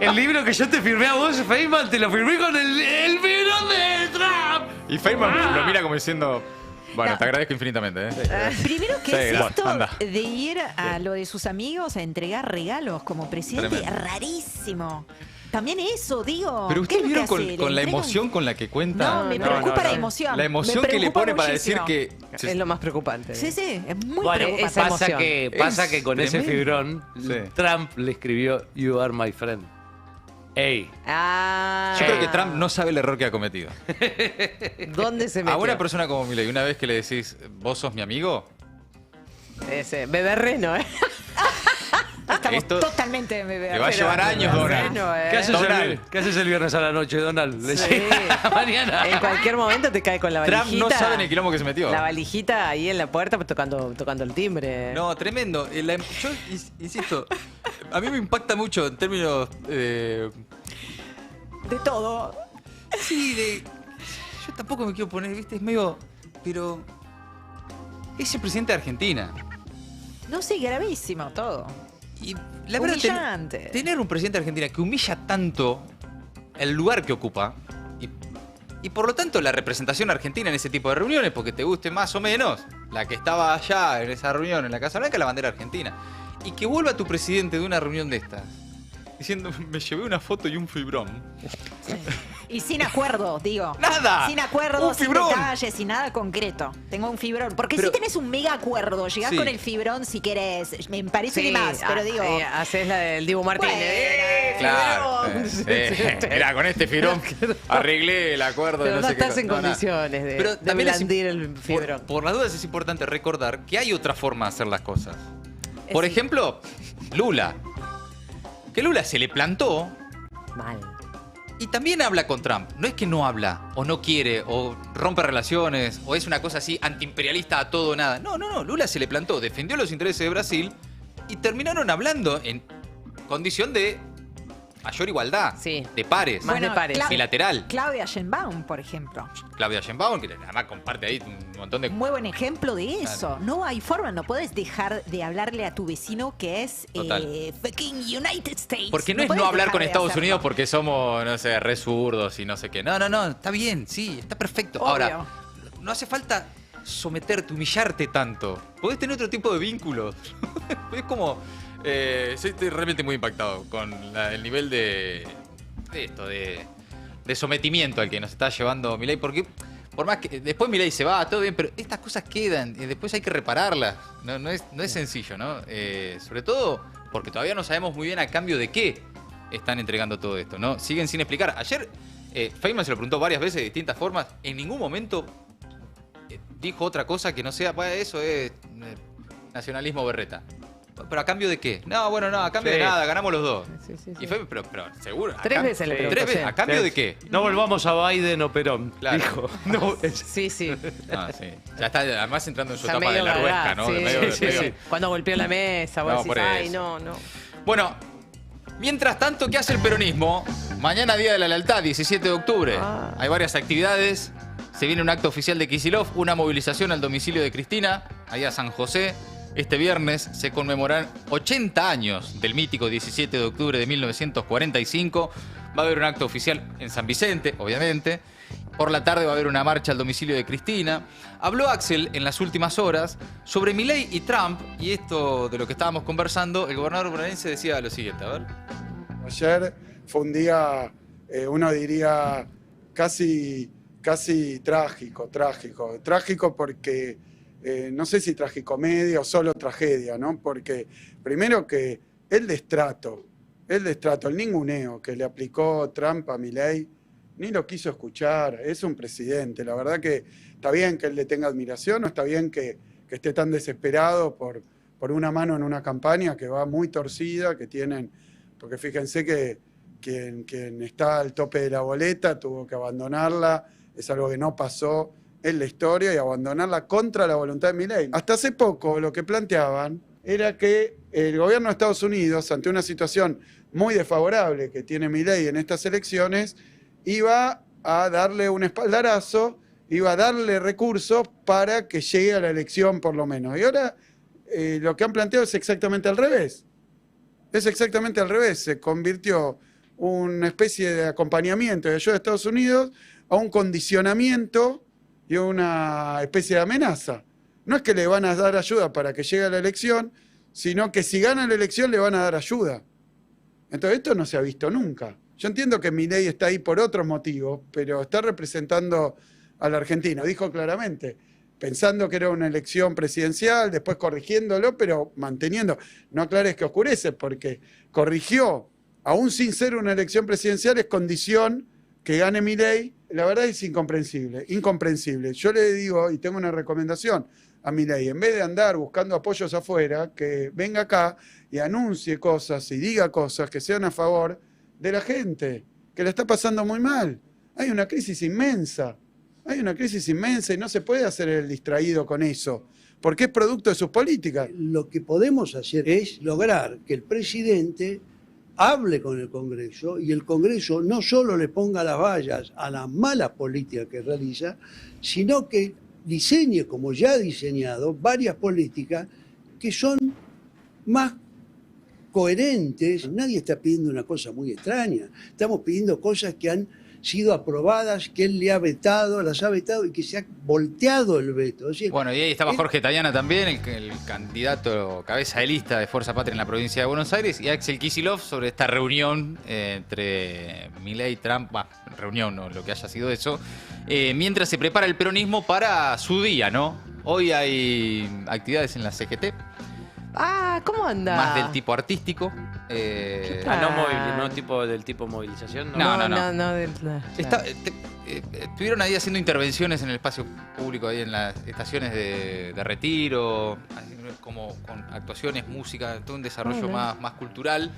El libro que yo te firmé a vos, Feynman, te lo firmé con el fibrón de Trump. Y Feynman lo mira como diciendo, bueno, No. te agradezco infinitamente. Primero, ¿qué Sí, es gracias. esto Anda. de ir a lo de sus amigos a entregar regalos como presidente? Tremendo. Rarísimo. También eso, digo. Pero ¿qué ustedes es lo que vieron hace? con ¿Le la entrega un- emoción con la que cuenta. No, me preocupa la emoción. La emoción Me que le preocupa pone para decir muchísimo. que... Es lo más preocupante. Sí, sí, es muy Bueno, preocupante. esa pasa emoción. pasa Es que con ese tremendo. fibrón, Sí. Trump le escribió You are my friend. Ey. Ah, Yo creo que Trump no sabe el error que ha cometido. ¿Dónde se metió? A una persona como Milei, una vez que le decís, vos sos mi amigo, Ese, bebé reno, ¿eh? Estamos esto totalmente te va a llevar años, Donald. Reno, ¿eh? ¿Qué haces el viernes a la noche, Donald? Le Sí. llega mañana. En cualquier momento te cae con la valijita. Trump no sabe en el quilombo que se metió. La valijita ahí en la puerta tocando el timbre. No, tremendo. Yo insisto, a mí me impacta mucho en términos... De todo. sí, yo tampoco me quiero poner, ¿viste? Es medio... Pero... Es el presidente de Argentina. No, sí, gravísimo todo. Y la verdad, Humillante. tener un presidente de Argentina que humilla tanto el lugar que ocupa y por lo tanto la representación argentina en ese tipo de reuniones, porque te guste más o menos, la que estaba allá en esa reunión en la Casa Blanca, la bandera argentina. Y que vuelva tu presidente de una reunión de estas diciendo, me llevé una foto y un fibrón. Y sin acuerdo, digo. ¡Nada! Sin acuerdo, ¡Un sin fibrón! detalles, sin nada concreto. Tengo un fibrón. Porque Pero- si tenés un mega acuerdo, llegás Sí. con el fibrón si querés. Me parece Sí, que más, pero digo. Haces la del Dibu Martínez. Bueno, Claro. Mira, con este fibrón arreglé el acuerdo Pero de no sé qué estás en cosa. Nada. condiciones de también es blandir el fibrón. Por las dudas es importante recordar que hay otra forma de hacer las cosas. Por ejemplo, Lula. Que Lula se le plantó Mal. Y también habla con Trump. No es que no habla, o no quiere, o rompe relaciones, o es una cosa así antiimperialista a todo o nada. No. Lula se le plantó, defendió los intereses de Brasil y terminaron hablando en condición de mayor igualdad, de pares, más de pares, bilateral. Claudia Sheinbaum, por ejemplo. Claudia Sheinbaum, que además comparte ahí un montón de... Muy buen ejemplo de eso. Claro. No hay forma, no puedes dejar de hablarle a tu vecino que es fucking United States. Porque no es no hablar con Estados Unidos porque somos, no sé, re zurdos y no sé qué. No, está bien, sí, está perfecto. Obvio. Ahora, no hace falta someterte, humillarte tanto. Podés tener otro tipo de vínculos. Es como... estoy realmente muy impactado con el nivel de sometimiento al que nos está llevando Milei, porque por más que después Milei se va, todo bien, pero estas cosas quedan y después hay que repararlas. No es sencillo, ¿no? Sobre todo porque todavía no sabemos muy bien a cambio de qué están entregando todo esto, ¿no? Siguen sin explicar. Ayer Feynman se lo preguntó varias veces de distintas formas. En ningún momento dijo otra cosa que no sea, eso es nacionalismo berreta. ¿Pero a cambio de qué? No, a cambio de nada, ganamos los dos. Sí. Y fue, pero seguro. Tres veces le preguntó. ¿Tres veces? ¿A cambio de qué? No volvamos a Biden o Perón, claro. dijo. Sí. Sí. Ya está además entrando en su Ya etapa de la ruesca, ¿no? Sí. Cuando golpeó la mesa, vos decís, ay, no. Bueno, mientras tanto, ¿qué hace el peronismo? Mañana, Día de la Lealtad, 17 de octubre. Hay varias actividades. Se viene un acto oficial de Kicillof, una movilización al domicilio de Cristina, allá a San José. Este viernes se conmemoran 80 años del mítico 17 de octubre de 1945. Va a haber un acto oficial en San Vicente, obviamente. Por la tarde va a haber una marcha al domicilio de Cristina. Habló Axel en las últimas horas sobre Milei y Trump. Y esto de lo que estábamos conversando, el gobernador bonaerense decía lo siguiente, a ver. Ayer fue un día, uno diría, casi trágico. Trágico porque... no sé si tragicomedia o solo tragedia, ¿no? Porque primero que el destrato, el ninguneo que le aplicó Trump a Milei, ni lo quiso escuchar, es un presidente. La verdad que está bien que él le tenga admiración, no está bien que esté tan desesperado por una mano en una campaña que va muy torcida, que tienen, porque fíjense que quien está al tope de la boleta tuvo que abandonarla, es algo que no pasó en la historia y abandonarla contra la voluntad de Milei. Hasta hace poco lo que planteaban era que el gobierno de Estados Unidos, ante una situación muy desfavorable que tiene Milei en estas elecciones, iba a darle un espaldarazo, iba a darle recursos para que llegue a la elección por lo menos. Y ahora lo que han planteado es exactamente al revés. Es exactamente al revés. Se convirtió una especie de acompañamiento de ayuda de Estados Unidos a un condicionamiento y una especie de amenaza. No es que le van a dar ayuda para que llegue a la elección, sino que si gana la elección le van a dar ayuda. Entonces esto no se ha visto nunca. Yo entiendo que Milei está ahí por otros motivos, pero está representando a la Argentina. Dijo claramente, pensando que era una elección presidencial, después corrigiéndolo, pero manteniendo. No aclares que oscurece, porque corrigió, aún sin ser una elección presidencial, es condición que gane Milei. La verdad es incomprensible. Yo le digo, y tengo una recomendación a Milei, en vez de andar buscando apoyos afuera, que venga acá y anuncie cosas y diga cosas que sean a favor de la gente, que la está pasando muy mal. Hay una crisis inmensa y no se puede hacer el distraído con eso, porque es producto de sus políticas. Lo que podemos hacer es lograr que el presidente hable con el Congreso y el Congreso no solo le ponga las vallas a las malas políticas que realiza, sino que diseñe, como ya ha diseñado, varias políticas que son más coherentes. Nadie está pidiendo una cosa muy extraña. Estamos pidiendo cosas que han sido aprobadas, que él le ha vetado, las ha vetado y que se ha volteado el veto. Es decir, bueno, y ahí estaba Jorge Tayana también, el candidato cabeza de lista de Fuerza Patria en la provincia de Buenos Aires, y Axel Kicillof sobre esta reunión entre Milei y Trump, reunión o lo que haya sido eso, mientras se prepara el peronismo para su día, ¿no? Hoy hay actividades en la CGT. ¿Cómo anda? Más del tipo artístico. No del tipo movilización. No. estuvieron ahí haciendo intervenciones en el espacio público, ahí en las estaciones de Retiro, como con actuaciones, música, todo un desarrollo más cultural,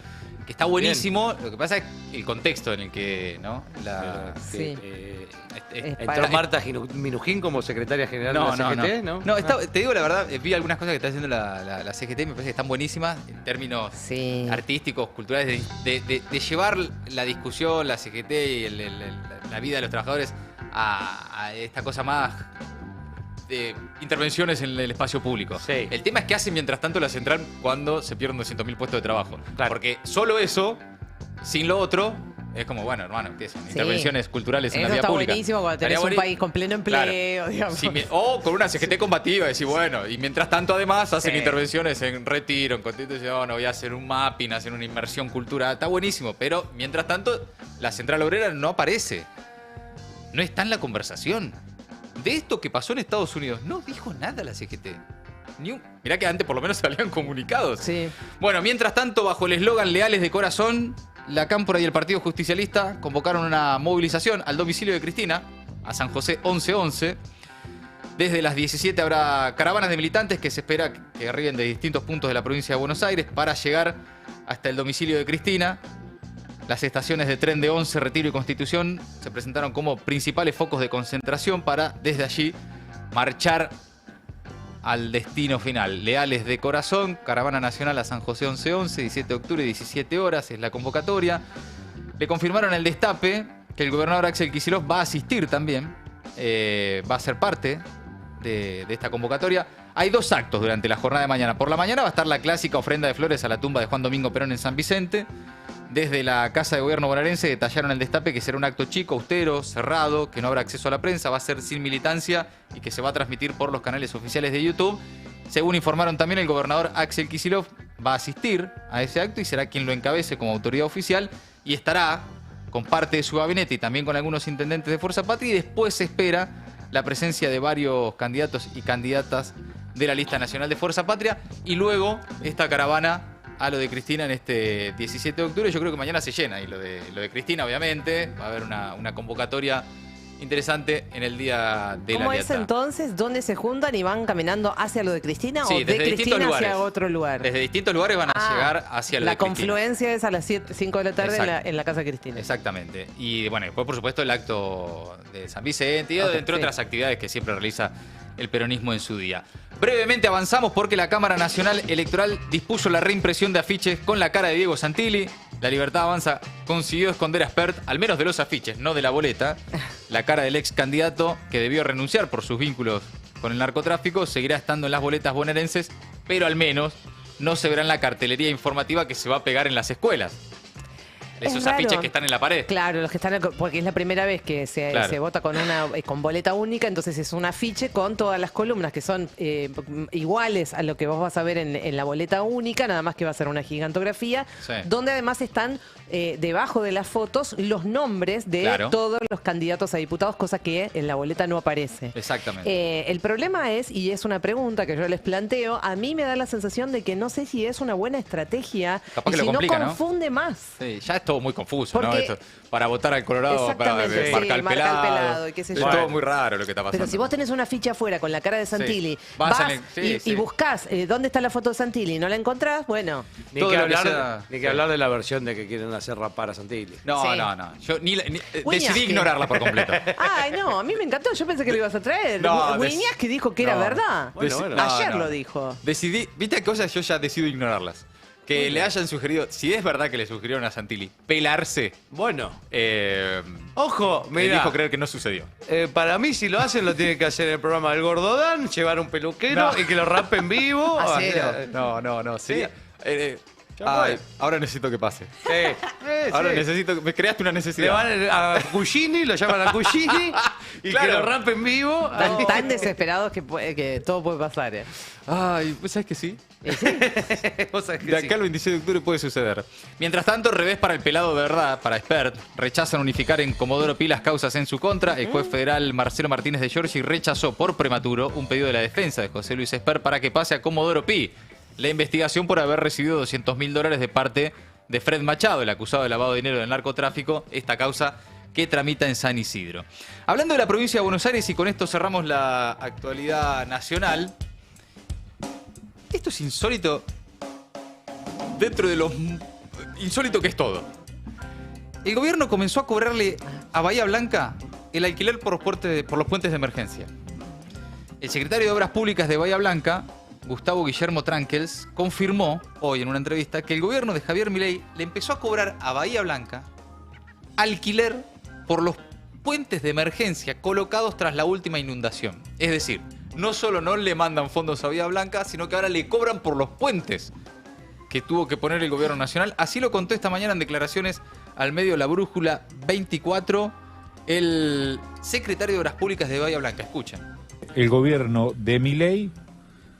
que está buenísimo. Bien. Lo que pasa es el contexto en el que, ¿no? Entró Marta Minujín como secretaria general de la CGT, ¿no? No, te digo la verdad, vi algunas cosas que está haciendo la CGT, me parece que están buenísimas en términos artísticos, culturales, de llevar la discusión, la CGT y la vida de los trabajadores a esta cosa más de intervenciones en el espacio público. Sí. El tema es qué hacen mientras tanto la central cuando se pierden 200.000 puestos de trabajo. Claro. Porque solo eso, sin lo otro, es como, bueno, hermano, ¿qué son? Intervenciones culturales en la vida pública. Eso está buenísimo cuando tenés un país con pleno empleo, digamos. O con una CGT combativa, decir, bueno, y mientras tanto además hacen intervenciones en Retiro, en Constitución, voy a hacer un mapping, hacer una inmersión cultural. Está buenísimo, pero mientras tanto la central obrera no aparece. No está en la conversación. De esto que pasó en Estados Unidos, no dijo nada la CGT. Mirá que antes por lo menos se habían comunicado. Sí. Bueno, mientras tanto, bajo el eslogan Leales de Corazón, la Cámpora y el Partido Justicialista convocaron una movilización al domicilio de Cristina, a San José 1111. Desde las 17 habrá caravanas de militantes que se espera que arriben de distintos puntos de la provincia de Buenos Aires para llegar hasta el domicilio de Cristina. Las estaciones de tren de Once, Retiro y Constitución se presentaron como principales focos de concentración para, desde allí, marchar al destino final. Leales de Corazón, Caravana Nacional a San José 1111, 17 de octubre, 17 horas, es la convocatoria. Le confirmaron el Destape que el gobernador Axel Kicillof va a asistir también, va a ser parte de esta convocatoria. Hay 2 actos durante la jornada de mañana. Por la mañana va a estar la clásica ofrenda de flores a la tumba de Juan Domingo Perón en San Vicente. Desde la Casa de Gobierno bonaerense detallaron el Destape que será un acto chico, austero, cerrado, que no habrá acceso a la prensa, va a ser sin militancia y que se va a transmitir por los canales oficiales de YouTube. Según informaron también, el gobernador Axel Kicillof va a asistir a ese acto y será quien lo encabece como autoridad oficial y estará con parte de su gabinete y también con algunos intendentes de Fuerza Patria, y después se espera la presencia de varios candidatos y candidatas de la lista nacional de Fuerza Patria y luego esta caravana a lo de Cristina en este 17 de octubre. Yo creo que mañana se llena y lo de Cristina, obviamente. Va a haber una convocatoria interesante en el Día de la Lealtad. ¿Cómo es entonces? ¿Dónde se juntan y van caminando hacia lo de Cristina o de Cristina hacia otro lugar? Desde distintos lugares van a llegar hacia lo de Cristina. La confluencia es a las 5 de la tarde en la Casa de Cristina. Exactamente. Y bueno, después por supuesto el acto de San Vicente y entre otras actividades que siempre realiza el peronismo en su día. Brevemente avanzamos porque la Cámara Nacional Electoral dispuso la reimpresión de afiches con la cara de Diego Santilli. La Libertad Avanza consiguió esconder a Spert, al menos de los afiches, no de la boleta. La cara del ex candidato, que debió renunciar por sus vínculos con el narcotráfico, seguirá estando en las boletas bonaerenses, pero al menos no se verá en la cartelería informativa que se va a pegar en las escuelas. Esos afiches que están en la pared. Claro, los que están, porque es la primera vez que se vota con boleta única, entonces es un afiche con todas las columnas que son iguales a lo que vos vas a ver en la boleta única, nada más que va a ser una gigantografía, donde además están debajo de las fotos los nombres de todos los candidatos a diputados, cosa que en la boleta no aparece. Exactamente. El problema es, y es una pregunta que yo les planteo, a mí me da la sensación de que no sé si es una buena estrategia. Capaz que si lo complica, no confunde más. Sí, ya es todo muy confuso, ¿no? Esto, para votar al Colorado, para marcar el pelado. Y qué sé yo. Es todo muy raro lo que está pasando. Pero si vos tenés una ficha afuera con la cara de Santilli, vas y buscás dónde está la foto de Santilli y no la encontrás, bueno. Ni que hablar de la versión de que quieren hacer rapar a Santilli. No. Yo decidí ignorarla por completo. Ay, no, a mí me encantó. Yo pensé que lo ibas a traer. Wiñas que dijo que era verdad. Ayer lo dijo. Decidí, viste qué cosas, yo ya decido ignorarlas. Que le hayan sugerido, si es verdad que le sugirieron a Santilli pelarse. Bueno. Ojo, mira. Dijo creer que no sucedió. Para mí, si lo hacen, lo tienen que hacer en el programa del Gordo Dan, llevar un peluquero y que lo rape en vivo. No. Sí. Ahora necesito que pase. Ahora necesito. Me creaste una necesidad. Le van a Cugini, lo llaman a Cugini y que lo rape en vivo. Tan desesperados que todo puede pasar. Ay, ¿vos sabés que sí? De acá al 26 de octubre puede suceder. Mientras tanto, revés para el pelado de verdad, para Spert. Rechazan unificar en Comodoro Pi las causas en su contra. El juez federal Marcelo Martínez de Giorgi rechazó por prematuro un pedido de la defensa de José Luis Spert para que pase a Comodoro Pi la investigación por haber recibido $200.000 de parte de Fred Machado, el acusado de lavado de dinero del narcotráfico. Esta causa que tramita en San Isidro. Hablando de la provincia de Buenos Aires, y con esto cerramos la actualidad nacional, esto es insólito dentro de lo insólito que es todo. El gobierno comenzó a cobrarle a Bahía Blanca el alquiler por los puentes de emergencia. El secretario de Obras Públicas de Bahía Blanca, Gustavo Guillermo Trankels, confirmó hoy en una entrevista que el gobierno de Javier Milei le empezó a cobrar a Bahía Blanca alquiler por los puentes de emergencia colocados tras la última inundación. Es decir, no solo no le mandan fondos a Bahía Blanca, sino que ahora le cobran por los puentes que tuvo que poner el gobierno nacional. Así lo contó esta mañana en declaraciones al medio La Brújula 24 el secretario de Obras Públicas de Bahía Blanca. Escuchen. El gobierno de Milei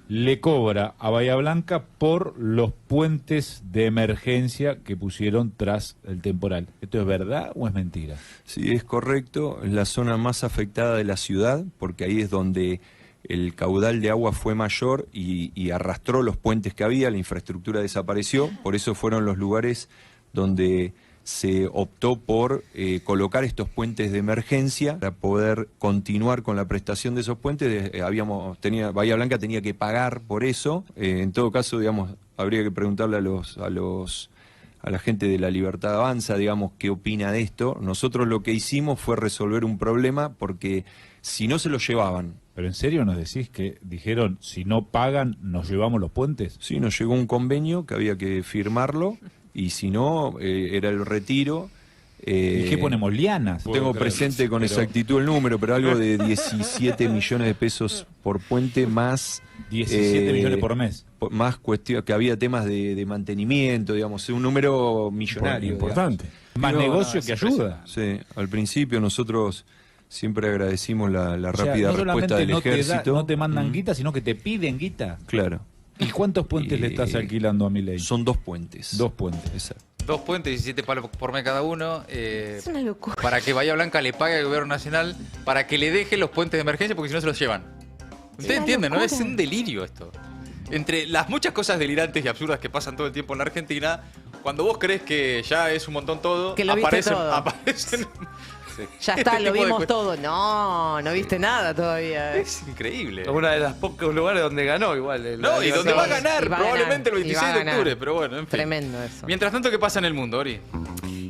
le cobra a Bahía Blanca por los puentes de emergencia que pusieron tras el temporal. ¿Esto es verdad o es mentira? Sí, es correcto. Es la zona más afectada de la ciudad, porque ahí es donde el caudal de agua fue mayor y arrastró los puentes que había, la infraestructura desapareció. Por eso fueron los lugares donde se optó por colocar estos puentes de emergencia para poder continuar con la prestación de esos puentes. Bahía Blanca tenía que pagar por eso. En todo caso, digamos, habría que preguntarle a la gente de La Libertad Avanza, digamos, qué opina de esto. Nosotros lo que hicimos fue resolver un problema, porque si no se lo llevaban. ¿Pero en serio nos decís que dijeron, si no pagan, nos llevamos los puentes? Sí, nos llegó un convenio que había que firmarlo, y si no, era el retiro. ¿Y qué ponemos? ¿Lianas? Tengo presente con exactitud el número, pero algo de 17 millones de pesos por puente, más... 17 millones por mes. Más cuestión, que había temas de mantenimiento, digamos, un número millonario. Importante. Más negocio que ayuda. Sí, al principio nosotros siempre agradecimos la rápida respuesta del ejército. No te mandan guita, sino que te piden guita. Claro. ¿Y cuántos puentes le estás alquilando a Milei? Son 2 puentes. 2 puentes. Exacto. 2 puentes, 17 palos por mes cada uno. Es una locura. Para que Bahía Blanca le pague al gobierno nacional, para que le deje los puentes de emergencia, porque si no se los llevan. Ustedes entienden, ¿no? Es un delirio esto. Entre las muchas cosas delirantes y absurdas que pasan todo el tiempo en la Argentina, cuando vos crees que ya es un montón todo, que lo aparecen... Sí. Ya está, lo vimos todo. No viste nada todavía. Es increíble. Es uno de los pocos lugares donde ganó igual. Y donde va a ganar probablemente el 26 de octubre, pero bueno, en fin. Tremendo eso. Mientras tanto, ¿qué pasa en el mundo, Ori?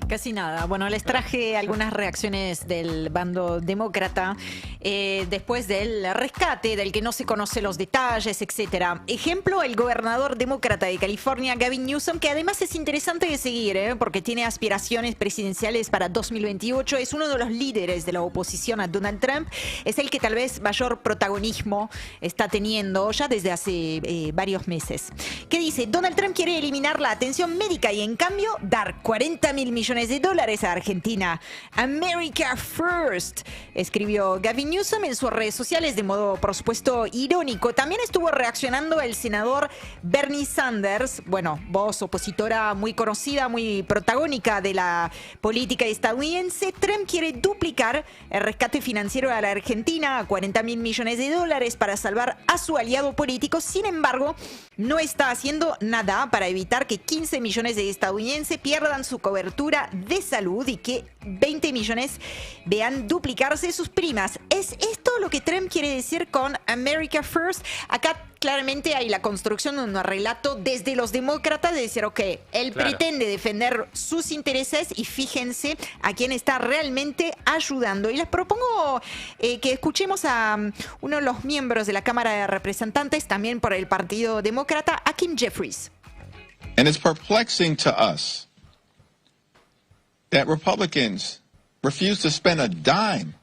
Casi nada. Bueno, les traje algunas reacciones del bando demócrata después del rescate, del que no se conoce los detalles, etcétera. Ejemplo, el gobernador demócrata de California, Gavin Newsom, que además es interesante de seguir, porque tiene aspiraciones presidenciales para 2028. Es uno de los líderes de la oposición a Donald Trump. Es el que tal vez mayor protagonismo está teniendo ya desde hace varios meses. ¿Qué dice? Donald Trump quiere eliminar la atención médica y en cambio dar 40.000 millones de dólares a Argentina. America First, escribió Gavin Newsom en sus redes sociales de modo, por supuesto, irónico. También estuvo reaccionando el senador Bernie Sanders, bueno, voz opositora muy conocida, muy protagónica de la política estadounidense. Trump quiere duplicar el rescate financiero a la Argentina a 40.000 millones de dólares para salvar a su aliado político. Sin embargo, no está haciendo nada para evitar que 15 millones de estadounidenses pierdan su cobertura de salud y que 20 millones vean duplicarse sus primas. ¿Es esto lo que Trump quiere decir con America First? Acá claramente hay la construcción de un relato desde los demócratas de decir, ok, él pretende defender sus intereses y fíjense a quién está realmente ayudando. Y les propongo que escuchemos a uno de los miembros de la Cámara de Representantes, también por el Partido Demócrata, Hakeem Jeffries. And it's perplexing to us that Republicans refuse to spend a dime.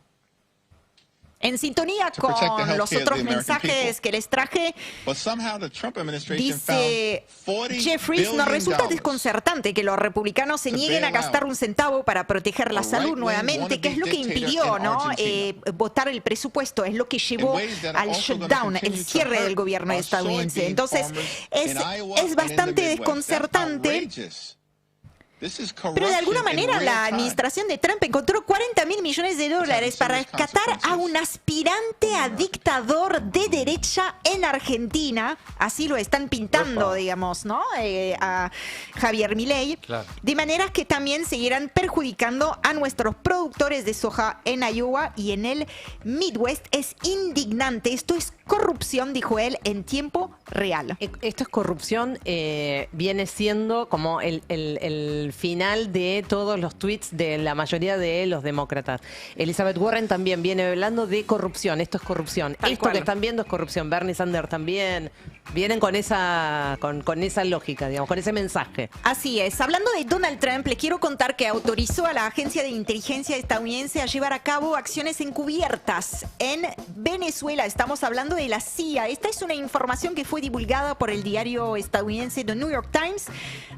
En sintonía con los otros mensajes que les traje, dice Jeffries, nos resulta desconcertante que los republicanos se nieguen a gastar un centavo para proteger la salud nuevamente, que es lo que impidió, ¿no? Votar el presupuesto, es lo que llevó al shutdown, el cierre del gobierno estadounidense. Entonces, es bastante desconcertante Pero de alguna manera la administración de Trump encontró 40.000 millones de dólares para rescatar a un aspirante a dictador de derecha en Argentina. Así lo están pintando, digamos, ¿no? A Javier Milei. Claro. De manera que también seguirán perjudicando a nuestros productores de soja en Iowa y en el Midwest. Es indignante. Esto es corrupción, dijo él, en tiempo real. Esto es corrupción, viene siendo como el final de todos los tweets de la mayoría de los demócratas. Elizabeth Warren también viene hablando de corrupción. Esto es corrupción. Tal Esto cual. que están viendo es corrupción. Bernie Sanders también. Vienen con esa lógica, digamos, con ese mensaje. Así es. Hablando de Donald Trump, le quiero contar que autorizó a la Agencia de Inteligencia estadounidense a llevar a cabo acciones encubiertas en Venezuela. Estamos hablando de la CIA. Esta es una información que fue divulgada por el diario estadounidense The New York Times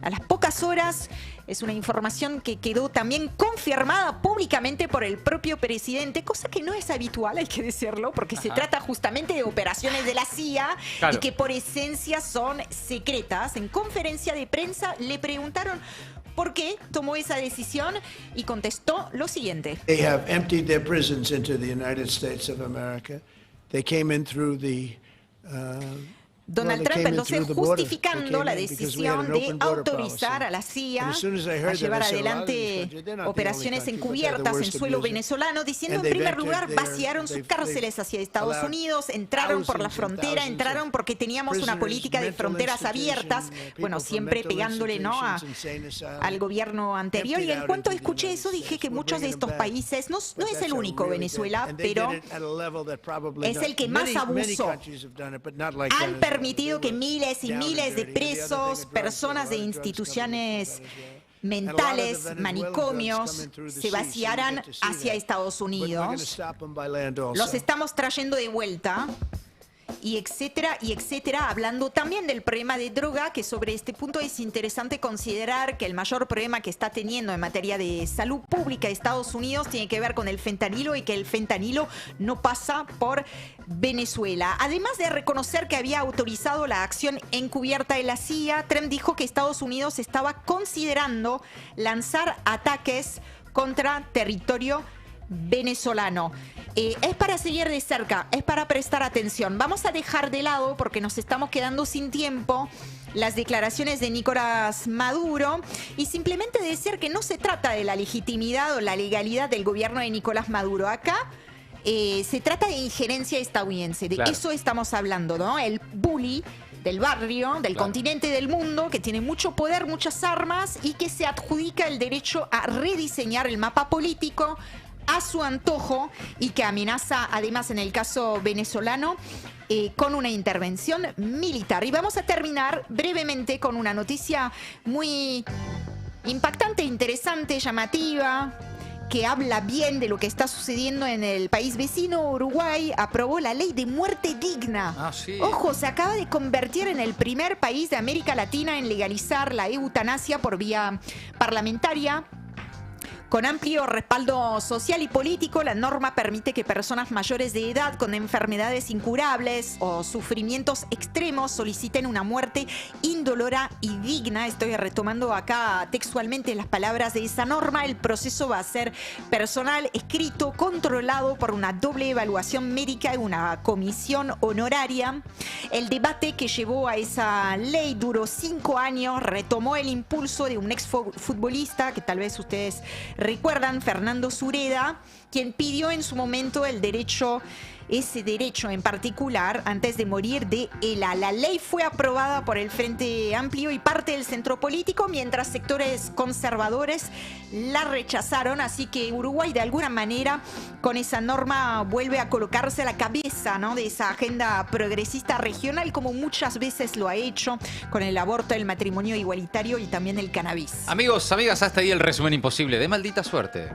a las pocas horas. Es una información que quedó también confirmada públicamente por el propio presidente, cosa que no es habitual, hay que decirlo, porque se trata justamente de operaciones de la CIA Claro. y que por esencia son secretas. En conferencia de prensa le preguntaron por qué tomó esa decisión y contestó lo siguiente. They have emptied their prisons into the United States of America. They came in through the Donald Trump entonces justificando la decisión de autorizar a la CIA a llevar adelante operaciones encubiertas en suelo venezolano, diciendo en primer lugar vaciaron sus cárceles hacia Estados Unidos, entraron por la frontera, entraron porque teníamos una política de fronteras abiertas, bueno, siempre pegándole, ¿no?, al gobierno anterior. Y en cuanto escuché eso dije que muchos de estos países, no es el único Venezuela, pero es el que más abusó. Han permitido que miles y miles de presos, personas de instituciones mentales, manicomios, se vaciaran hacia Estados Unidos. Los estamos trayendo de vuelta. Y etcétera, hablando también del problema de droga, que sobre este punto es interesante considerar que el mayor problema que está teniendo en materia de salud pública de Estados Unidos tiene que ver con el fentanilo y que el fentanilo no pasa por Venezuela. Además de reconocer que había autorizado la acción encubierta de la CIA, Trump dijo que Estados Unidos estaba considerando lanzar ataques contra territorio venezolano. Es para seguir de cerca, es para prestar atención. Vamos a dejar de lado, porque nos estamos quedando sin tiempo, las declaraciones de Nicolás Maduro y simplemente decir que no se trata de la legitimidad o la legalidad del gobierno de Nicolás Maduro. Acá se trata de injerencia estadounidense, de eso estamos hablando, ¿no? El bully del barrio, del continente, del mundo, que tiene mucho poder, muchas armas y que se adjudica el derecho a rediseñar el mapa político a su antojo y que amenaza, además en el caso venezolano, con una intervención militar. Y vamos a terminar brevemente con una noticia muy impactante, interesante, llamativa, que habla bien de lo que está sucediendo en el país vecino. Uruguay aprobó la ley de muerte digna. Ah, sí. Ojo, se acaba de convertir en el primer país de América Latina en legalizar la eutanasia por vía parlamentaria. Con amplio respaldo social y político, la norma permite que personas mayores de edad con enfermedades incurables o sufrimientos extremos soliciten una muerte indolora y digna. Estoy retomando acá textualmente las palabras de esa norma. El proceso va a ser personal, escrito, controlado por una doble evaluación médica y una comisión honoraria. El debate que llevó a esa ley duró 5 años, retomó el impulso de un exfutbolista que tal vez ustedes recuerdan, Fernando Sureda, quien pidió en su momento el derecho, ese derecho en particular, antes de morir de ELA. La ley fue aprobada por el Frente Amplio y parte del centro político, mientras sectores conservadores la rechazaron. Así que Uruguay, de alguna manera, con esa norma vuelve a colocarse a la cabeza, ¿no?, de esa agenda progresista regional, como muchas veces lo ha hecho con el aborto, el matrimonio igualitario y también el cannabis. Amigos, amigas, hasta ahí el resumen imposible de Maldita Suerte.